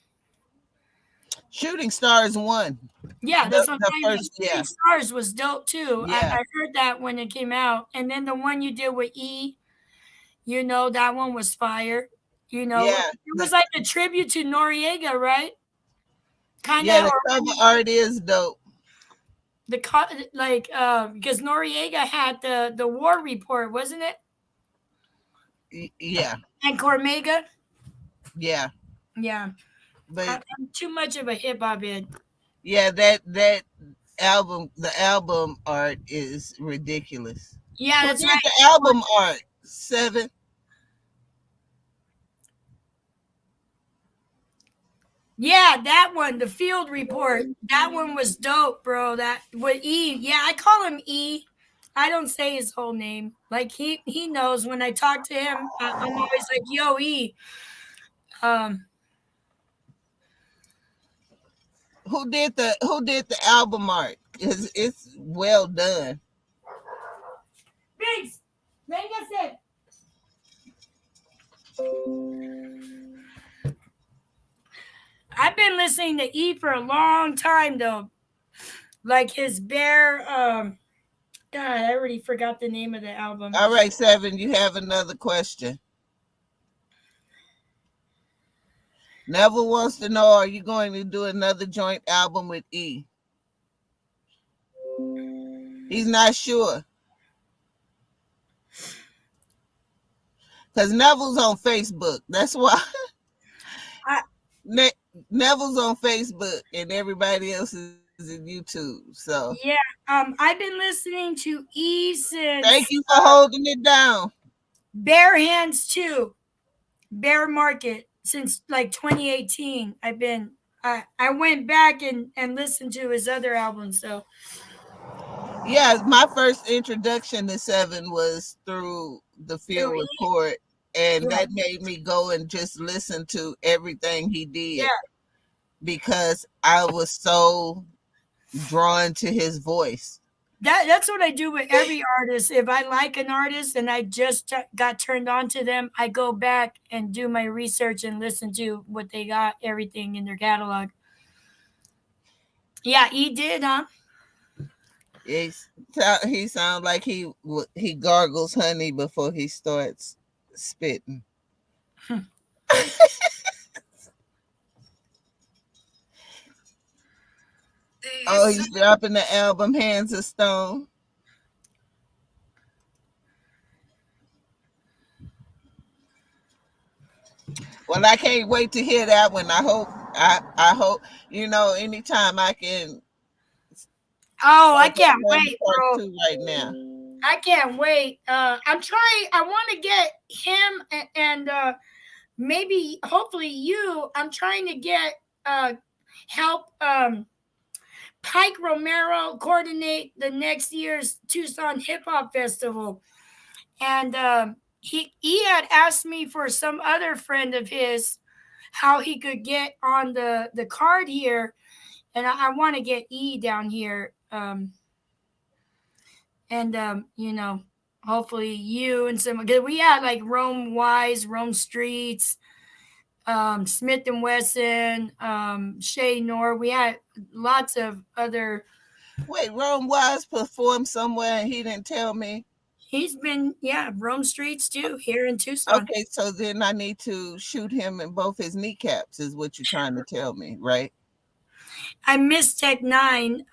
Shooting Stars won. Yeah, that's what I'm The talking about. first, Shooting yeah. Stars was dope too. Yeah. I heard that when it came out. And then the one you did with E, that one was fire. Yeah. It was like a tribute to Noriega, right? Kind Yeah, of, the or cover art is dope. because Noriega had the war report, wasn't it? Yeah. And Cormega. Yeah. Yeah, But I'm too much of a hip hop head. yeah, that album, the album art is ridiculous. Yeah, Who that's right. did the album art? Seven. Yeah, that one, the field report. That one was dope, bro. That with E. Yeah, I call him E. I don't say his whole name. Like he knows when I talk to him. I'm always like, "Yo, E." Um, Who did the album art? It's well done. Biggs, véngase. I've been listening to E for a long time though. Like his bear. God, I already forgot the name of the album. All right, Seven, you have another question. Neville wants to know, are you going to do another joint album with E? He's not sure. Because Neville's on Facebook. That's why. I, Neville's on Facebook and everybody else is in YouTube. So yeah. I've been listening to E thank since you for holding it down. Bare Hands 2, Bear Market since like 2018. I went back and listened to his other albums. So Yeah, my first introduction to Seven was through the through field E, report, and yeah, that made me go and just listen to everything he yeah. did because I was so drawn to his voice. That's what I do with every artist. If I like an artist and I just got turned on to them, I go back and do my research and listen to what they got, everything in their catalog. Yeah, he did, huh? It's, he sounds like he gargles honey before he starts spitting. Oh, he's dropping the album Hands of Stone. Well, I can't wait to hear that one. I hope anytime I can Oh, I start that can't one wait, part bro. two right now. I can't wait. I'm trying. I want to get him and maybe, hopefully, you. I'm trying to get help Pike Romero coordinate the next year's Tucson Hip Hop Festival, and he had asked me for some other friend of his how he could get on the card here, and I want to get E down here. And hopefully you and some, because we had like Rome Wise, Rome Streets, Smith and Wesson, Shay Nor. We had lots of other. Wait, Rome Wise performed somewhere and he didn't tell me. He's been, yeah, Rome Streets too here in Tucson. Okay, so then I need to shoot him in both his kneecaps, is what you're trying to tell me, right? I missed Tech Nine.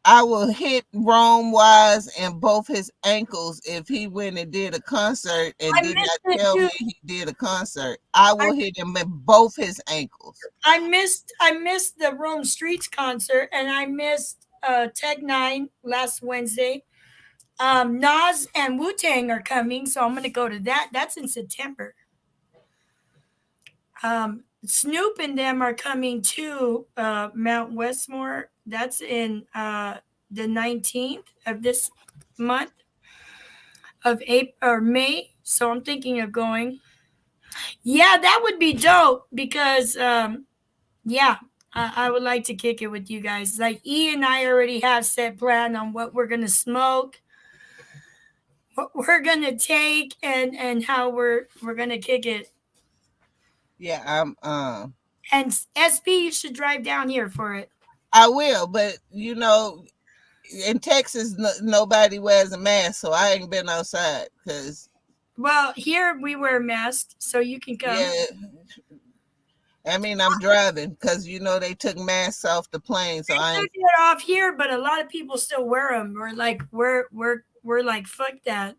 I will hit Rome Wise in both his ankles if he went and did a concert and I did missed not it tell too. me he did a concert. I I, will hit him in both his ankles. I missed the Rome Streets concert, and I missed Tech Nine last Wednesday. Nas and Wu Tang are coming, so I'm gonna go to that. That's in September. Snoop and them are coming to Mount Westmore. That's in the 19th of this month of April or May. So I'm thinking of going. Yeah, that would be dope because yeah, I would like to kick it with you guys. Like E and I already have set plan on what we're gonna smoke, what we're gonna take, and how we're gonna kick it. Yeah, And SP, you should drive down here for it. I will, but in Texas, nobody wears a mask, so I ain't been outside because Well, here we wear masks, so you can come. yeah, I mean I'm driving because they took masks off the plane, so I They ain't. took it off here, but a lot of people still wear them. We're like, we're like, fuck that.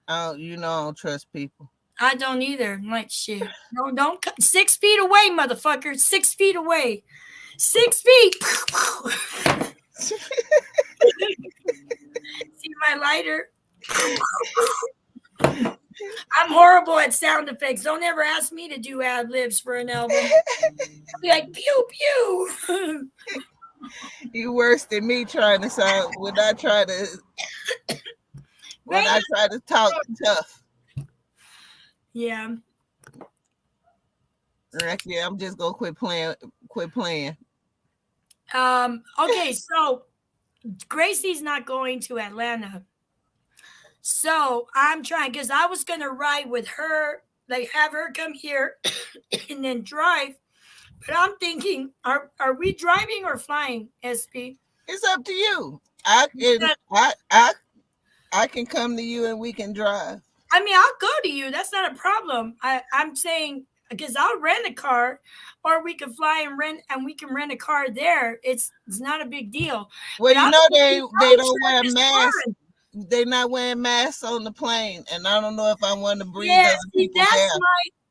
I don't trust people. I don't either. I'm like, shit. No, don't 6 feet away, motherfucker. 6 feet away. 6 feet. See my lighter? I'm horrible at sound effects. Don't ever ask me to do ad libs for an album. I'll be like, pew, pew. You worse than me trying to sound when I try to talk tough. Yeah. Yeah, I'm just gonna quit playing. Quit playing. Okay, so Gracie's not going to Atlanta. So I'm trying because I was gonna ride with her, like have her come here and then drive. But I'm thinking, are we driving or flying, SP? It's up to you. I can Because, I can come to you and we can drive. I mean, I'll go to you. That's not a problem. I'm saying because I'll rent a car, or we can fly and we can rent a car there. It's not a big deal. Well, But you I'm know thinking they road don't trip wear is masks. fun. They're not wearing masks on the plane, and I don't know if I want to breathe Yeah, other see, people's air.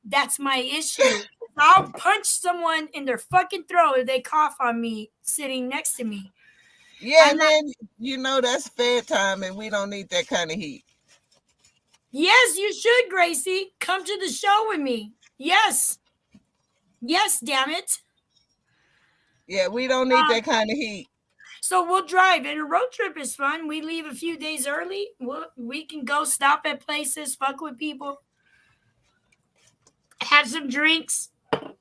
that's my issue. I'll punch someone in their fucking throat if they cough on me sitting next to me. Yeah, I'm and not. then that's fair time, and we don't need that kind of heat. Yes, you should, Gracie. Come to the show with me. Yes. Yes, damn it. Yeah, we don't need that kind of heat. So we'll drive, and a road trip is fun. We leave a few days early. We can go stop at places, fuck with people, have some drinks. Let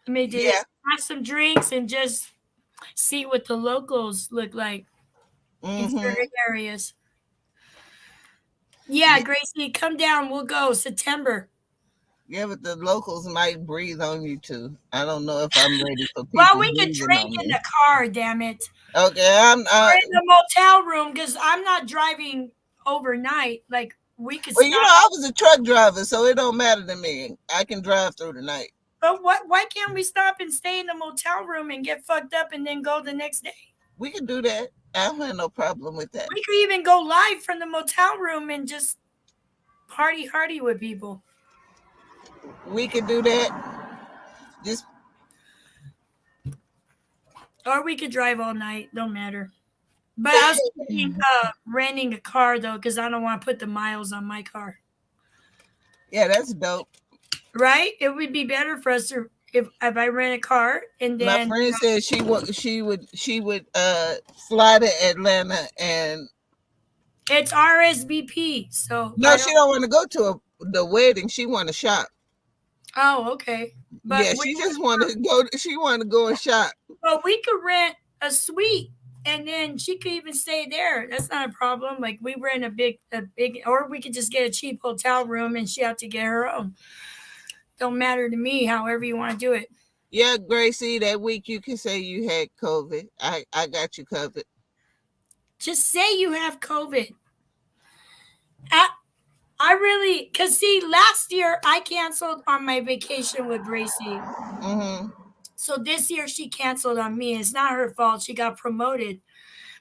me do Yeah. this. Have some drinks and just see what the locals look like in Mm-hmm. certain areas. Yeah, Yeah, Gracie, come down. We'll go September. yeah, but the locals might breathe on you too. I don't know if I'm ready for Well, people we could breathing drink on in me. the car, damn it. Okay, I'm. Or in the motel room because I'm not driving overnight. Like, we could Well, stop. I was a truck driver, so it don't matter to me. I can drive through the night. But why can't we stop and stay in the motel room and get fucked up and then go the next day? We can do that. I don't have no problem with that. We could even go live from the motel room and just party hardy with people. We can do that. Just Or we could drive all night. Don't matter. But I was thinking renting a car though, because I don't want to put the miles on my car. yeah, that's dope. Right? It would be better for us to if I rent a car and My then friend said she would fly to Atlanta, and it's RSVP. So no, I she don't. don't want to go to the wedding. She want to shop. Oh, okay. Yeah, But she just want to go. She want to go and shop. we could rent a suite and then she could even stay there. That's not a problem. Like we rent a big, or we could just get a cheap hotel room and she have to get her own. Don't matter to me. However you want to do it. Yeah, Gracie, that week you can say you had COVID. I got you covered. Just say you have COVID. I really, cause see, last year I canceled on my vacation with Gracie. Mm-hmm. So this year she canceled on me. It's not her fault. She got promoted,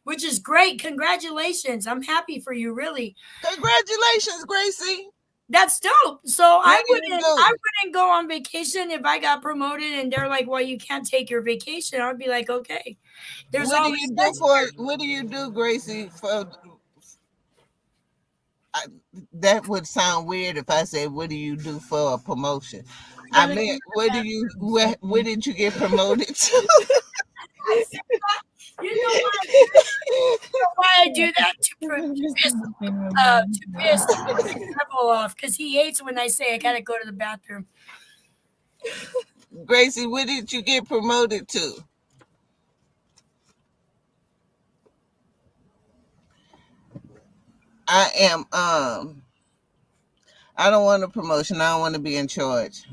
which is great. Congratulations. I'm happy for you, really. Congratulations, Gracie. That's dope. So What do you I do? wouldn't go on vacation if I got promoted and they're like, well, you can't take your vacation. I'd be like, okay. There's What do always you do next for? year. What do you do, Gracie? For I, that would sound weird if I said, "What do you do for a promotion?" I Gonna go mean, to the bathroom. where did you get promoted to? I said that. You know why I do that to piss Neville off because he hates when I say I gotta go to the bathroom. Gracie, where did you get promoted to? I am I don't want a promotion. I don't want to be in charge.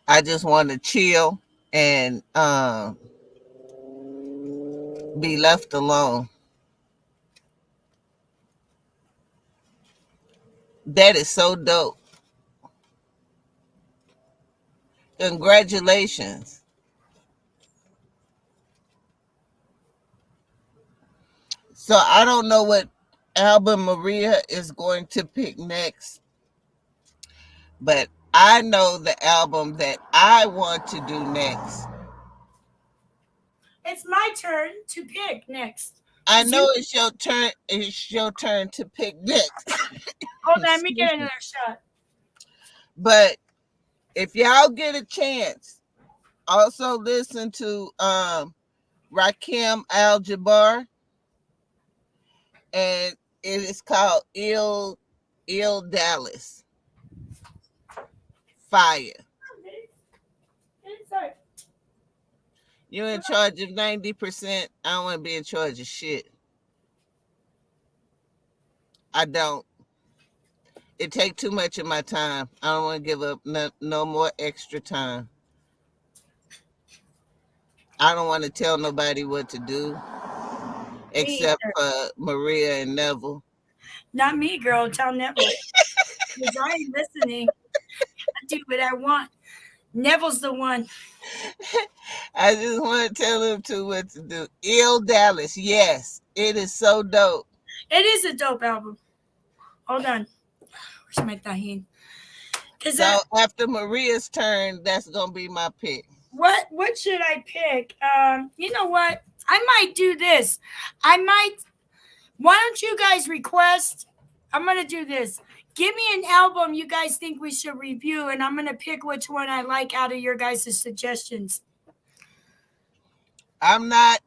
I just want to chill and be left alone. That is so dope. Congratulations. So I don't know what album Maria is going to pick next, but I know the album that I want to do next. It's my turn to pick next. I You know it's your turn. It's your turn to pick next. hold on, let me get another shot. But If y'all get a chance, also listen to Rakim Al Jabbar, and it is called Ill Dallas. Fire. You in charge of 90%. I don't want to be in charge of shit. I don't. It take too much of my time. I don't want to give up no more extra time. I don't want to tell nobody what to do Me except either. for Maria and Neville. Not me, girl. Tell Neville. Because I ain't listening. I do what I want. Neville's the one. I just want to tell them to what to do. Ill Dallas, yes, it is so dope. It is a dope album. Hold on. Where's my tahin? Because So after Maria's turn, that's gonna be my pick. what should I pick? You know what? I might do this. I might. Why don't you guys request? I'm gonna do this. Give me an album you guys think we should review, and I'm gonna pick which one I like out of your guys' suggestions. I'm not.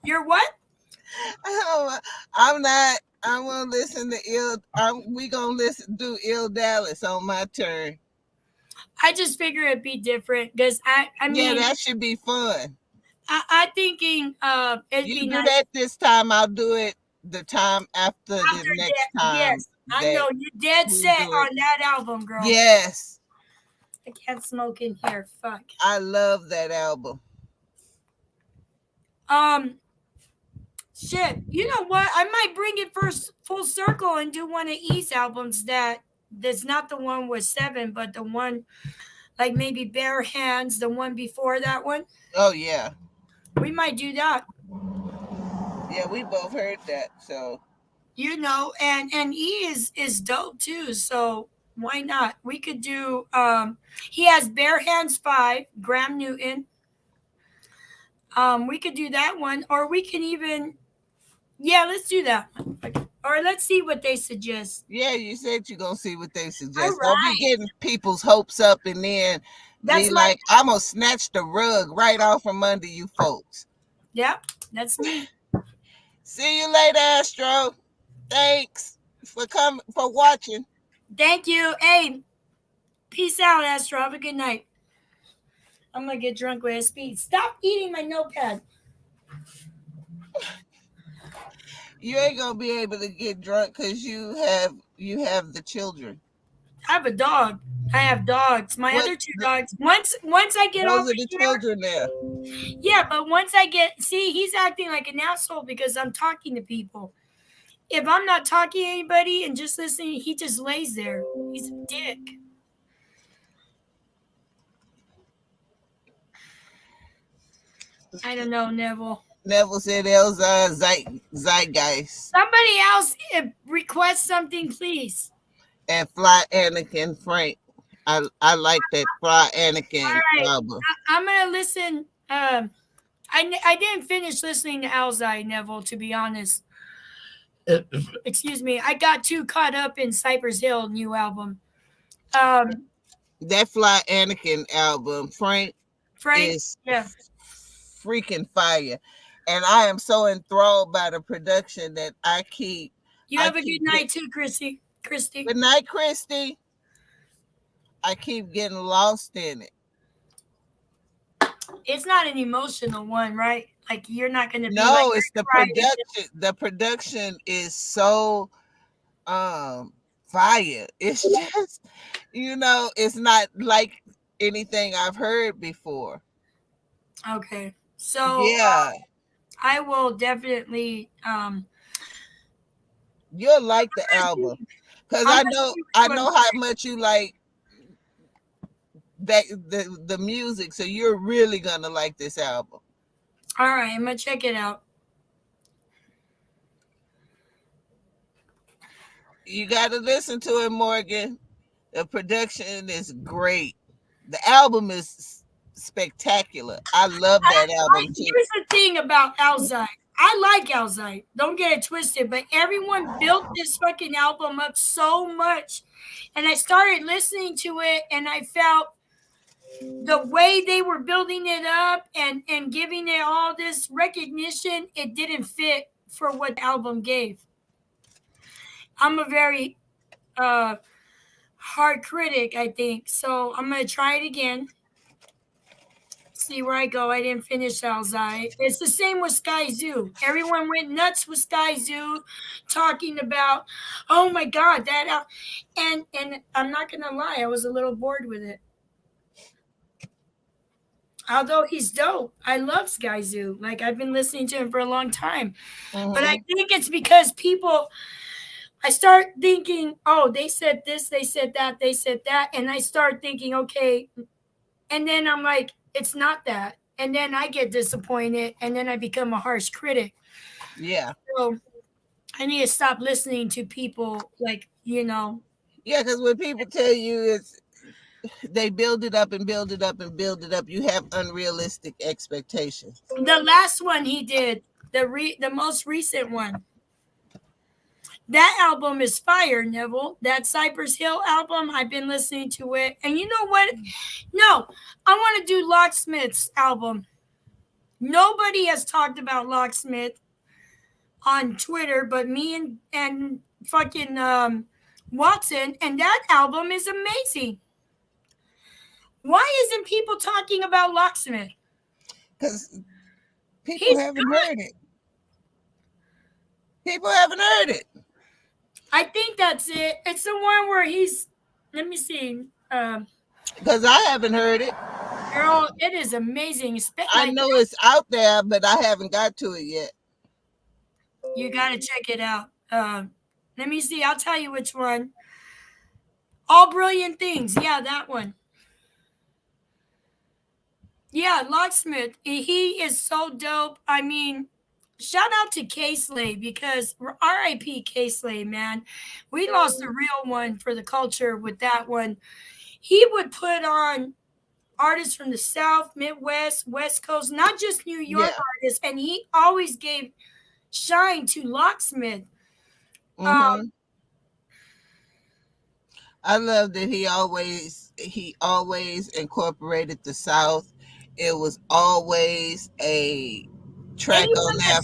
You're what? I'm not. I'm gonna listen to Ill. We gonna listen do Ill Dallas on my turn. I just figure it'd be different because I Yeah, mean that should be fun. I thinking it'd You be do nice that this time. I'll do it the time after the after next that. time Yes, I that know you're dead we set do it. on that album, girl. Yes, I can't smoke in here. Fuck. I love that album. Um, shit. You know what? I might bring it first full circle and do one of E's albums that's not the one with 7, but the one like maybe Bare Hands, the one before that one. Oh yeah, We might do that. yeah. We both heard that. So You know, and E is dope too. So why not? We could do. He has Bare Hands 5, Graham Newton. We could do that one, or we can even. Yeah, let's do that one. Or let's see what they suggest. yeah, you said you're gonna see what they All suggest. Don't be right, getting people's hopes up and then that's be my. like, I'm gonna snatch the rug right off from under you folks. Yep, that's me. See you later, Astro. Thanks for watching. Thank you. Hey, peace out, Astro. Have a good night. I'm gonna get drunk with speed. Stop eating my notepad. You ain't gonna be able to get drunk because you have the children. I have a dog. I have dogs. My What other two dogs. Once I get those off are of the here, children there. yeah. But once I get, see, he's acting like an asshole because I'm talking to people. If I'm not talking to anybody and just listening, he just lays there. He's a dick. I don't know, Neville. Neville said Elza Zeitgeist Somebody else request something, please. and Fly Anakin Frank. I like that Fly Anakin All right, album. I'm gonna listen. I didn't finish listening to Alzai, Neville, to be honest. Excuse me. I got too caught up in Cypress Hill new album. Um, That Fly Anakin album, Frank, Frank, is yeah. freaking fire. And I am so enthralled by the production that You I have a good keep night too, Christy. Christy. good night, Christy. I keep getting lost in it. It's not an emotional one, right? Like you're not gonna be like No, it's the cry. production. The production is so fire. It's just, it's not like anything I've heard before. Okay. So Yeah. I will definitely You'll like the I'm gonna album. see, Because I'm I gonna know see I which know one. how much you like that the music, so you're really gonna like this album. All right, I'm gonna check it out. You gotta listen to it, Morgan. The production is great. The album is spectacular. I love that album too. Here's the thing about Alzai. I like Alzite. Don't get it twisted, but everyone built this fucking album up so much, and I started listening to it, and I felt the way they were building it up and giving it all this recognition, it didn't fit for what the album gave. I'm a very hard critic, I think, so I'm gonna try it again. See where I go. I didn't finish Alzai. It's the same with Sky Zoo. Everyone went nuts with Sky Zoo, talking about, oh my god, and I'm not gonna lie, I was a little bored with it. Although he's dope, I love Sky Zoo. Like I've been listening to him for a long time, but I think it's because people. I start thinking, oh, they said this, they said that, they said that, and I start thinking, okay, and then I'm like, it's not that. And then I get disappointed and then I become a harsh critic. Yeah. So I need to stop listening to people like, Yeah, because when people tell you they build it up and build it up and build it up, you have unrealistic expectations. The last one he did, the most recent one. That album is fire, Neville. That Cypress Hill album, I've been listening to it. And you know what? No, I want to do Locksmith's album. Nobody has talked about Locksmith on Twitter but me and fucking Watson, and that album is amazing. Why isn't people talking about Locksmith? Because people haven't heard it. People haven't heard it. I think that's it. It's the one where he's. Let me see. Because I haven't heard it. Girl, it is amazing. I know it's out there, but I haven't got to it yet. You gotta check it out. Let me see. I'll tell you which one. All Brilliant Things. Yeah, that one. Yeah, Locksmith. He is so dope. I mean, shout out to K-Slay because R.I.P. K-Slay, man. We lost a real one for the culture with that one. He would put on artists from the South, Midwest, West Coast, not just New York artists, and he always gave shine to Locksmith. I love that he always incorporated the South. It was always a track on there.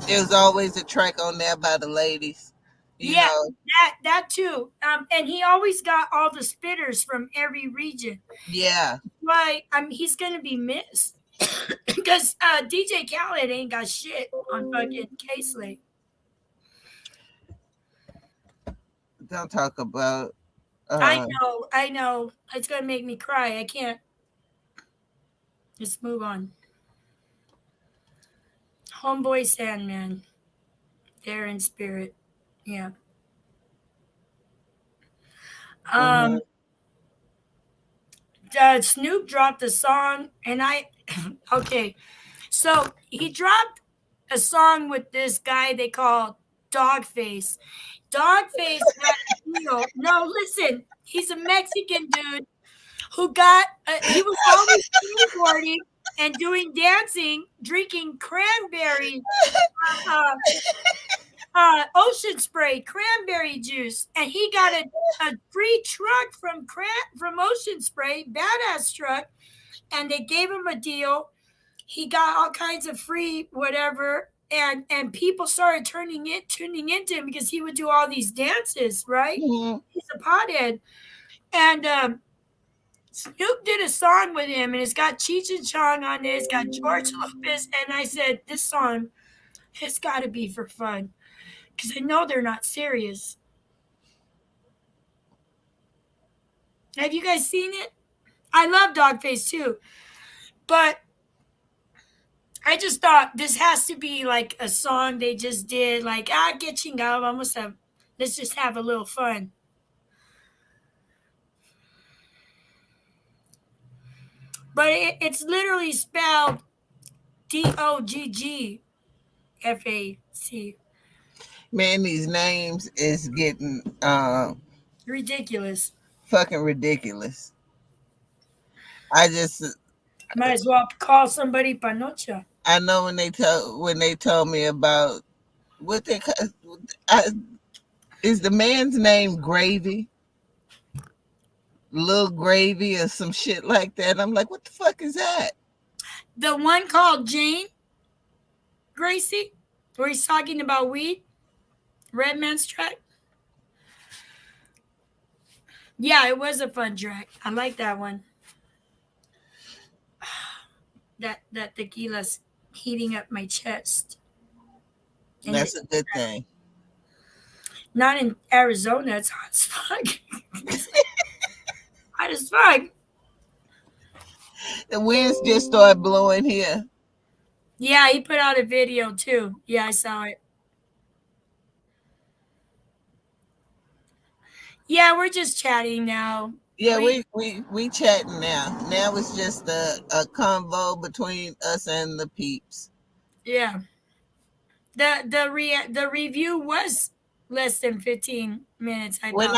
It was always a track on there by the ladies. You know? that too. And he always got all the spitters from every region. Yeah. Why? He's gonna be missed because DJ Khaled ain't got shit on fucking K-Slay. Don't talk about. I know. It's gonna make me cry. I can't. Let's move on. Homeboy Sandman. There in spirit. Yeah. Snoop dropped a song, and okay. So he dropped a song with this guy they call Dogface. Dogface got a deal. No, listen, he's a Mexican dude who got. He was always skateboarding and doing dancing, drinking cranberry, ocean spray, cranberry juice, and he got a free truck from Ocean Spray, badass truck, and they gave him a deal. He got all kinds of free whatever, and people started tuning into him because he would do all these dances, right? Mm-hmm. He's a pothead, and Snoop did a song with him, and it's got Cheech and Chong on it. It's got George Lopez, and I said, this song has got to be for fun because I know they're not serious. Have you guys seen it? I love Dogface too, but I just thought this has to be like a song they just did, like, que chingado, let's just have a little fun. But it's literally spelled Doggfac. Man, these names is getting ridiculous. Fucking ridiculous. I just might as well call somebody Panocha. I know when they told me about what I, is the man's name Gravy, Little Gravy, or some shit like that. I'm like, what the fuck is that? The one called Jane Gracie, where he's talking about weed, Red Man's track. Yeah, it was a fun track. I like that one. That tequila's heating up my chest. And That's a good thing. not in Arizona, it's hot as fuck. It's hot as fuck. The winds just started blowing here. Yeah, he put out a video too. Yeah, I saw it. Yeah, we're just chatting now. Yeah, We we chatting now. Now it's just a convo between us and the peeps. yeah. The review was less than 15 minutes, I thought. When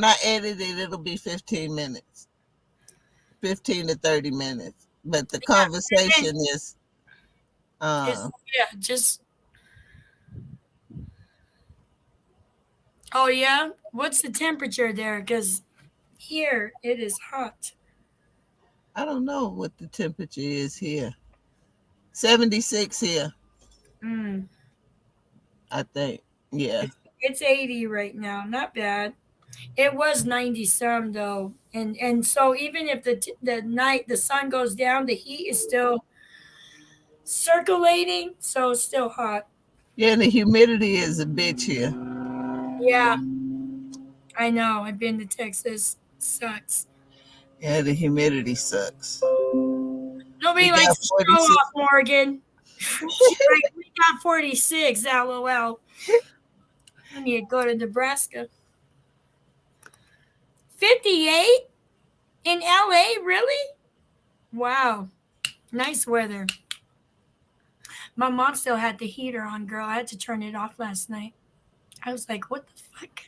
I edit it, it'll be 15 minutes, 15 to 30 minutes. But the Yeah, and conversation is it's uh yeah, just oh yeah. What's the temperature there? Because here it is hot. I don't know what the temperature is here. 76 here, Mm. I think. Yeah. It's 80 right now. Not bad. It was 90 some though, and so even if the night the sun goes down, the heat is still circulating, so it's still hot. Yeah, the humidity is a bitch here. Yeah, I know. I've been to Texas. Sucks. Yeah, the humidity sucks. We Nobody likes got to show 46. off, Morgan. Like we got 46. LOL. I need to go to Nebraska. 58 in LA, really? Wow. Nice weather. My mom still had the heater on, girl. I had to turn it off last night. I was like, what the fuck?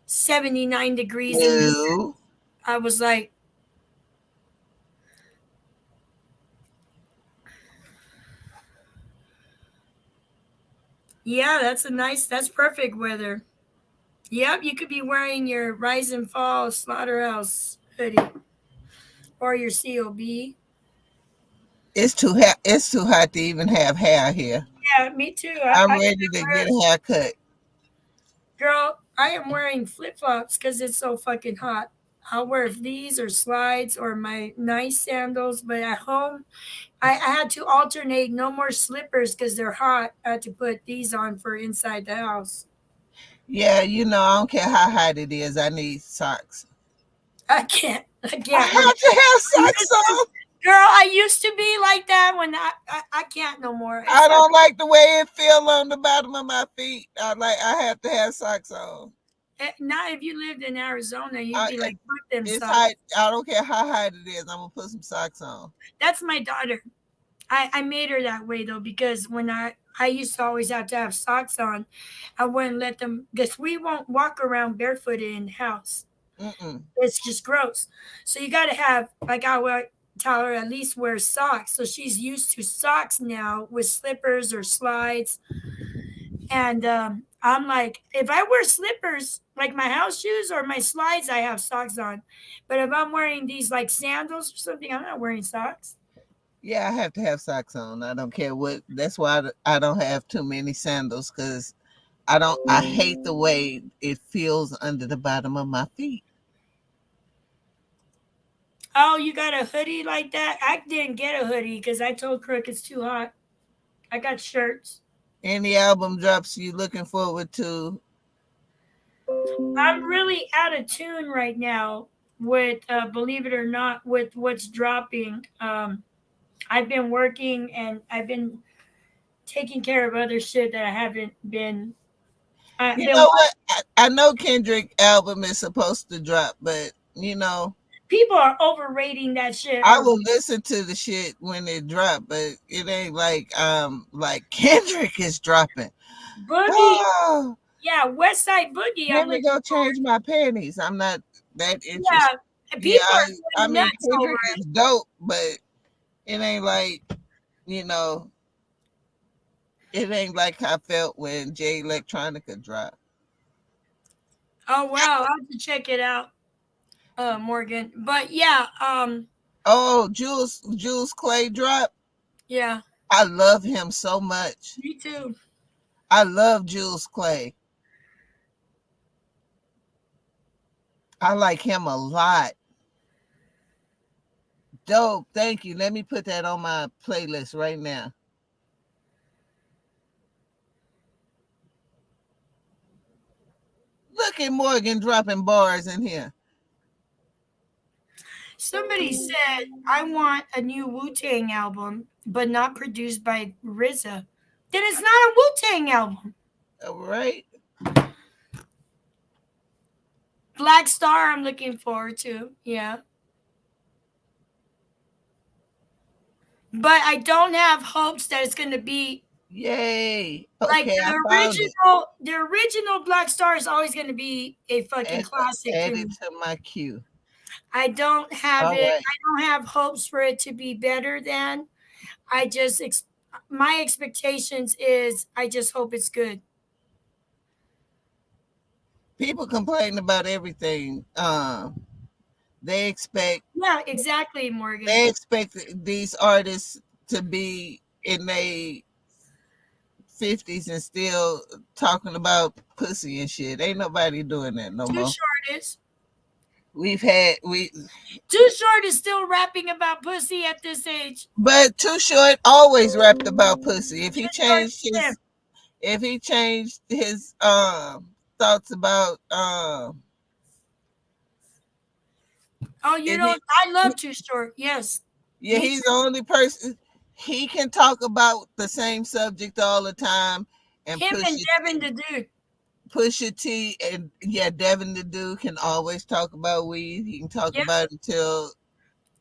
79 degrees in here. No. I was like, yeah, that's perfect weather. Yep, you could be wearing your Rise and Fall Slaughterhouse hoodie or your COB. It's too hot to even have hair here. Yeah, me too. I'm I ready to get a haircut. girl, I am wearing flip flops because it's so fucking hot. I'll wear these or slides or my nice sandals, but at home, I had to alternate. No more slippers because they're hot. I had to put these on for inside the house. Yeah, I don't care how hot it is. I need socks. I can't. I I can't. have to have socks on. Girl, I used to be like that when I can't no more. It's I not, don't like the way it feel on the bottom of my feet. I have to have socks on. not if you lived in Arizona, you'd I, be like, fuck them it's socks. hot. I don't care how hot it is. I'm gonna put some socks on. That's my daughter. I made her that way though because when I used to always have to have socks on, I wouldn't let them because we won't walk around barefooted in the house. Mm-mm. It's just gross. So you got to have like I would tell her at least wear socks. So she's used to socks now with slippers or slides. And I'm like, if I wear slippers like my house shoes or my slides, I have socks on. But if I'm wearing these like sandals or something, I'm not wearing socks. Yeah, I have to have socks on. I don't care what. That's why I don't have too many sandals because I don't. I hate the way it feels under the bottom of my feet. Oh, you got a hoodie like that? I didn't get a hoodie because I told Crook it's too hot. I got shirts. Any album drops you looking forward to? I'm really out of tune right now with, believe it or not, with what's dropping. I've been working and I've been taking care of other shit that I haven't been. I've You been know what? I know Kendrick album is supposed to drop, but people are overrating that shit. I Or will listen to the shit when it drop, but it ain't like Kendrick is dropping. Boogie, Oh, yeah, West Side Boogie. let I'm me looking go for. change my panties. I'm not that interested. Yeah, and Yeah, people are I going mean nuts over Kendrick it. is dope, but It ain't like, you know, it ain't like I felt when J Electronica dropped. Oh wow, I'll have to check it out, Morgan. But yeah, Oh, Jules Clay dropped. yeah, I love him so much. me too. I love Jules Clay. I like him a lot. Dope. Thank you. Let me put that on my playlist right now. Look at Morgan dropping bars in here. Somebody said I want a new Wu Tang album, but not produced by RZA. Then it's not a Wu Tang album. All right. Black Star, I'm looking forward to. Yeah. But I don't have hopes that it's going to be Yay. like Okay, I the found it. original. The original Black Star is always going to be a fucking Add, classic for add it me. to my queue. I don't have All it. right. I don't have hopes for it to be better than. I just my expectations is I just hope it's good. People complain about everything. They expect Yeah, exactly, Morgan. they expect these artists to be in their 50s and still talking about pussy and shit. Ain't nobody doing that no Too more. Short is We Too Short is still rapping about pussy at this age. but Too Short always rapped about pussy. Too Short is him. If he changed his thoughts about Oh, you if he don't. I love Too Short. Yes, yeah, me he's the too. only person he can talk about the same subject all the time and Him and Devin the Dude. Pusha T and yeah, Devin the Dude can always talk about weed. He can talk Yep. about it until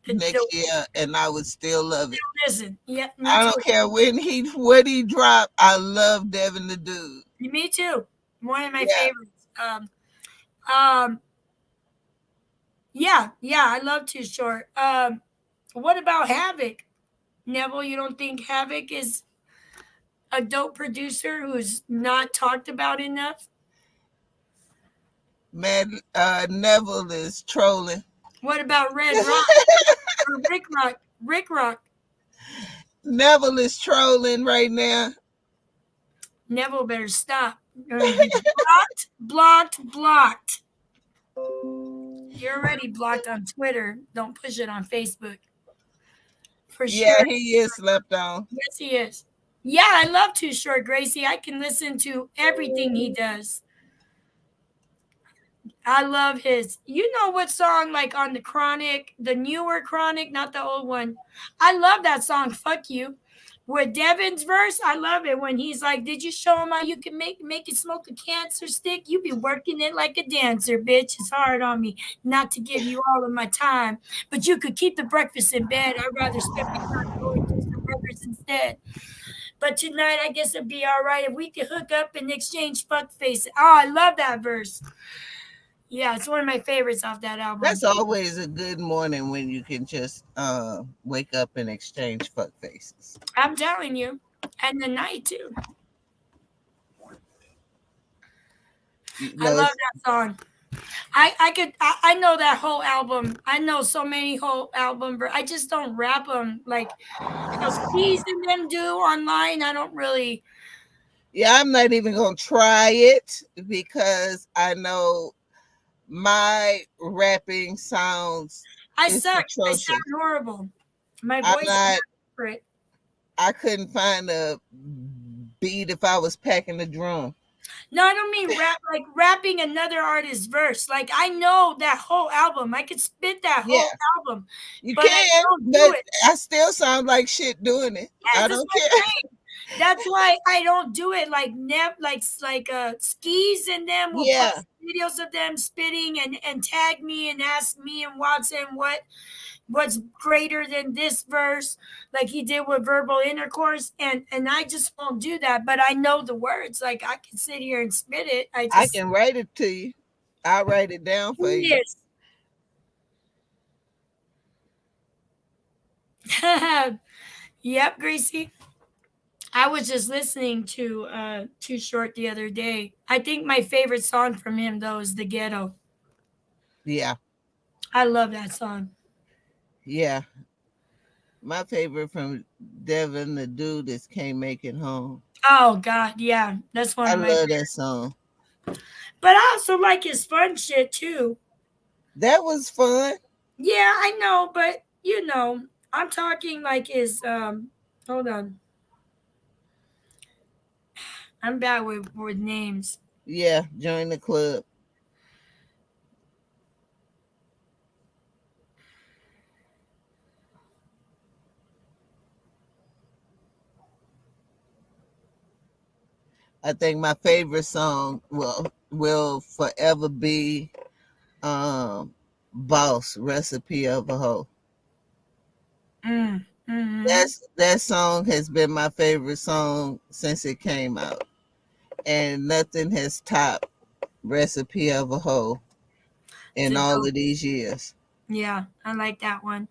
next year and I would still love it. Listen. Yep. Me I too. don't care what he dropped. I love Devin the Dude. Me too. One of my Yeah. favorites. Um. Yeah. Yeah. I love Too Short. What about Havoc? Neville, you don't think Havoc is a dope producer who's not talked about enough? Man, Neville is trolling. What about Red Rock or Rick Rock? Rick Rock. Neville is trolling right now. Neville better stop. You're going to be blocked, blocked, blocked. You're already blocked on Twitter. Don't push it on Facebook. For Yeah, sure. he is slept on. Yes, he is. Yeah, I love Too Short, Gracie. I can listen to everything he does. I love his. You know what song, like on the Chronic, the newer Chronic, not the old one. I love that song, Fuck You. With Devin's verse, I love it when he's like, "Did you show him how you can make it smoke a cancer stick? You be working it like a dancer, bitch. It's hard on me not to give you all of my time, but you could keep the breakfast in bed. I'd rather spend my time going through some burgers instead. But tonight, I guess it'd be all right if we could hook up and exchange fuck faces." Oh, I love that verse. Yeah, it's one of my favorites off that album. That's always a good morning when you can just wake up and exchange fuck faces. I'm telling you. And the night too. You I know, love it's, that song. I know that whole album. I know so many whole album. I just don't rap them like how Steez and them do online. I don't really. yeah, I'm not even gonna try it because I know my rapping sounds I is suck. I sound atrocious. horrible. My I'm voice is not. not for it. I couldn't find a beat if I was packing the drum. No, I don't mean rap like rapping another artist's verse. Like I know that whole album. I could spit that Yeah, whole album, you but I can, don't do but it. I still sound like shit doing it. Yes, I that's don't what care. I'm saying. That's why I don't do it. Like Skis and them will Yeah, post videos of them spitting and tag me and ask me and Watson what's greater than this verse, like he did with verbal intercourse, and I just won't do that. But I know the words. Like I can sit here and spit it. I I just can write it to you. I'll write it down for you. genius. Yep, Gracie. I was just listening to Too Short the other day. I think my favorite song from him though is The Ghetto. Yeah, I love that song. yeah. My favorite from Devin, the dude that can't make it home. Oh God, yeah, that's one I of my. love that song. But I also like his fun shit too. That was fun. Yeah, I know, but I'm talking like his. Hold on, I'm bad with names. Yeah, join the club. I think my favorite song will forever be Boss Recipe of a Hoe. Mm-hmm. That song has been my favorite song since it came out. And nothing has topped Recipe of a Hoe It's in a all dope. of these years. Yeah, I like that one.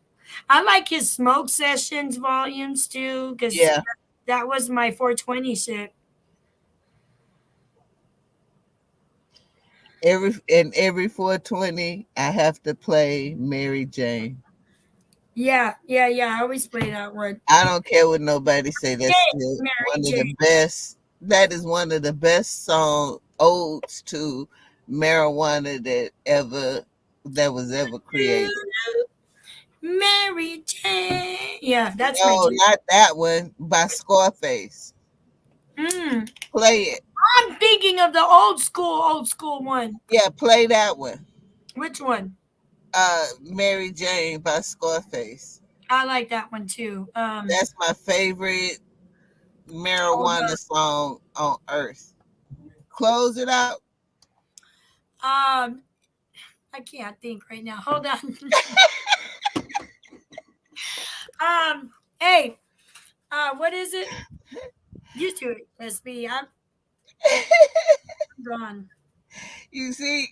I like his Smoke Sessions volumes too, because Yeah. that was my 420 shit. Every 420 I have to play Mary Jane. Yeah, yeah, yeah. I always play that one. I don't care what nobody say. That's Hey, still Mary one of the Jane. best. That is one of the best song odes to marijuana that was ever created. Mary Jane. Yeah, that's my No, jam. not that one by Scarface. Mm. Play it. I'm thinking of the old school one. Yeah, play that one. Which one? Mary Jane by Scarface. I like that one too. That's my favorite Hold marijuana song on earth. Close it out. on. I can't think right now. Hold on. Hey, what is it? You do it, SB. I'm gone. You see,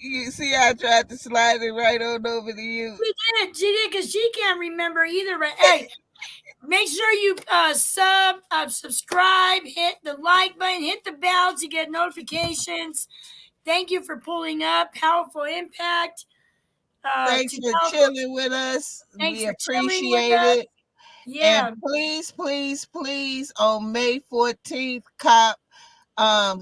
I tried to slide it right on over to you. She did, because she can't remember either. But hey, make sure you subscribe, hit the like button, hit the bell to get notifications. Thank you for pulling up. Powerful Impact. Thanks To for tell, chilling with us. thanks We for chilling with appreciate us. it. And Yeah. please, please, please, on May 14th, cop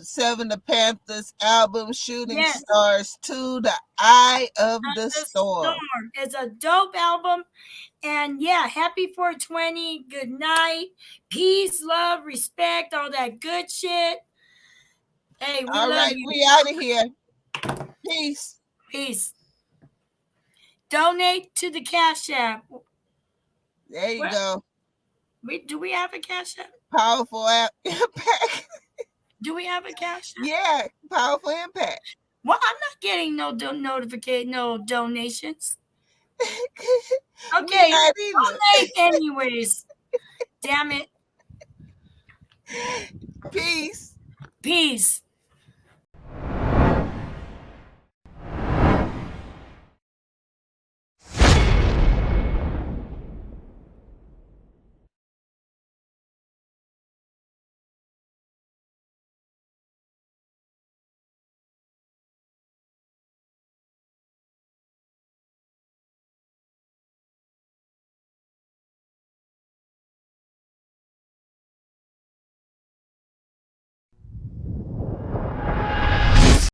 Seven the Panthers album Shooting Yes. Stars 2, The Eye of the The Storm. Storm. It's a dope album. And yeah, happy 420. Good night. Peace, love, respect, all that good shit. Hey, we All love right, you. we out of here. Peace. Peace. Donate to the Cash App. There you What? go. Do we have a Cash App? Powerful impact. Do we have a Cash App? Yeah, powerful impact. Well, I'm not getting no notification, no donations. Me Okay, not either. donate anyways. Damn it. Peace. Peace.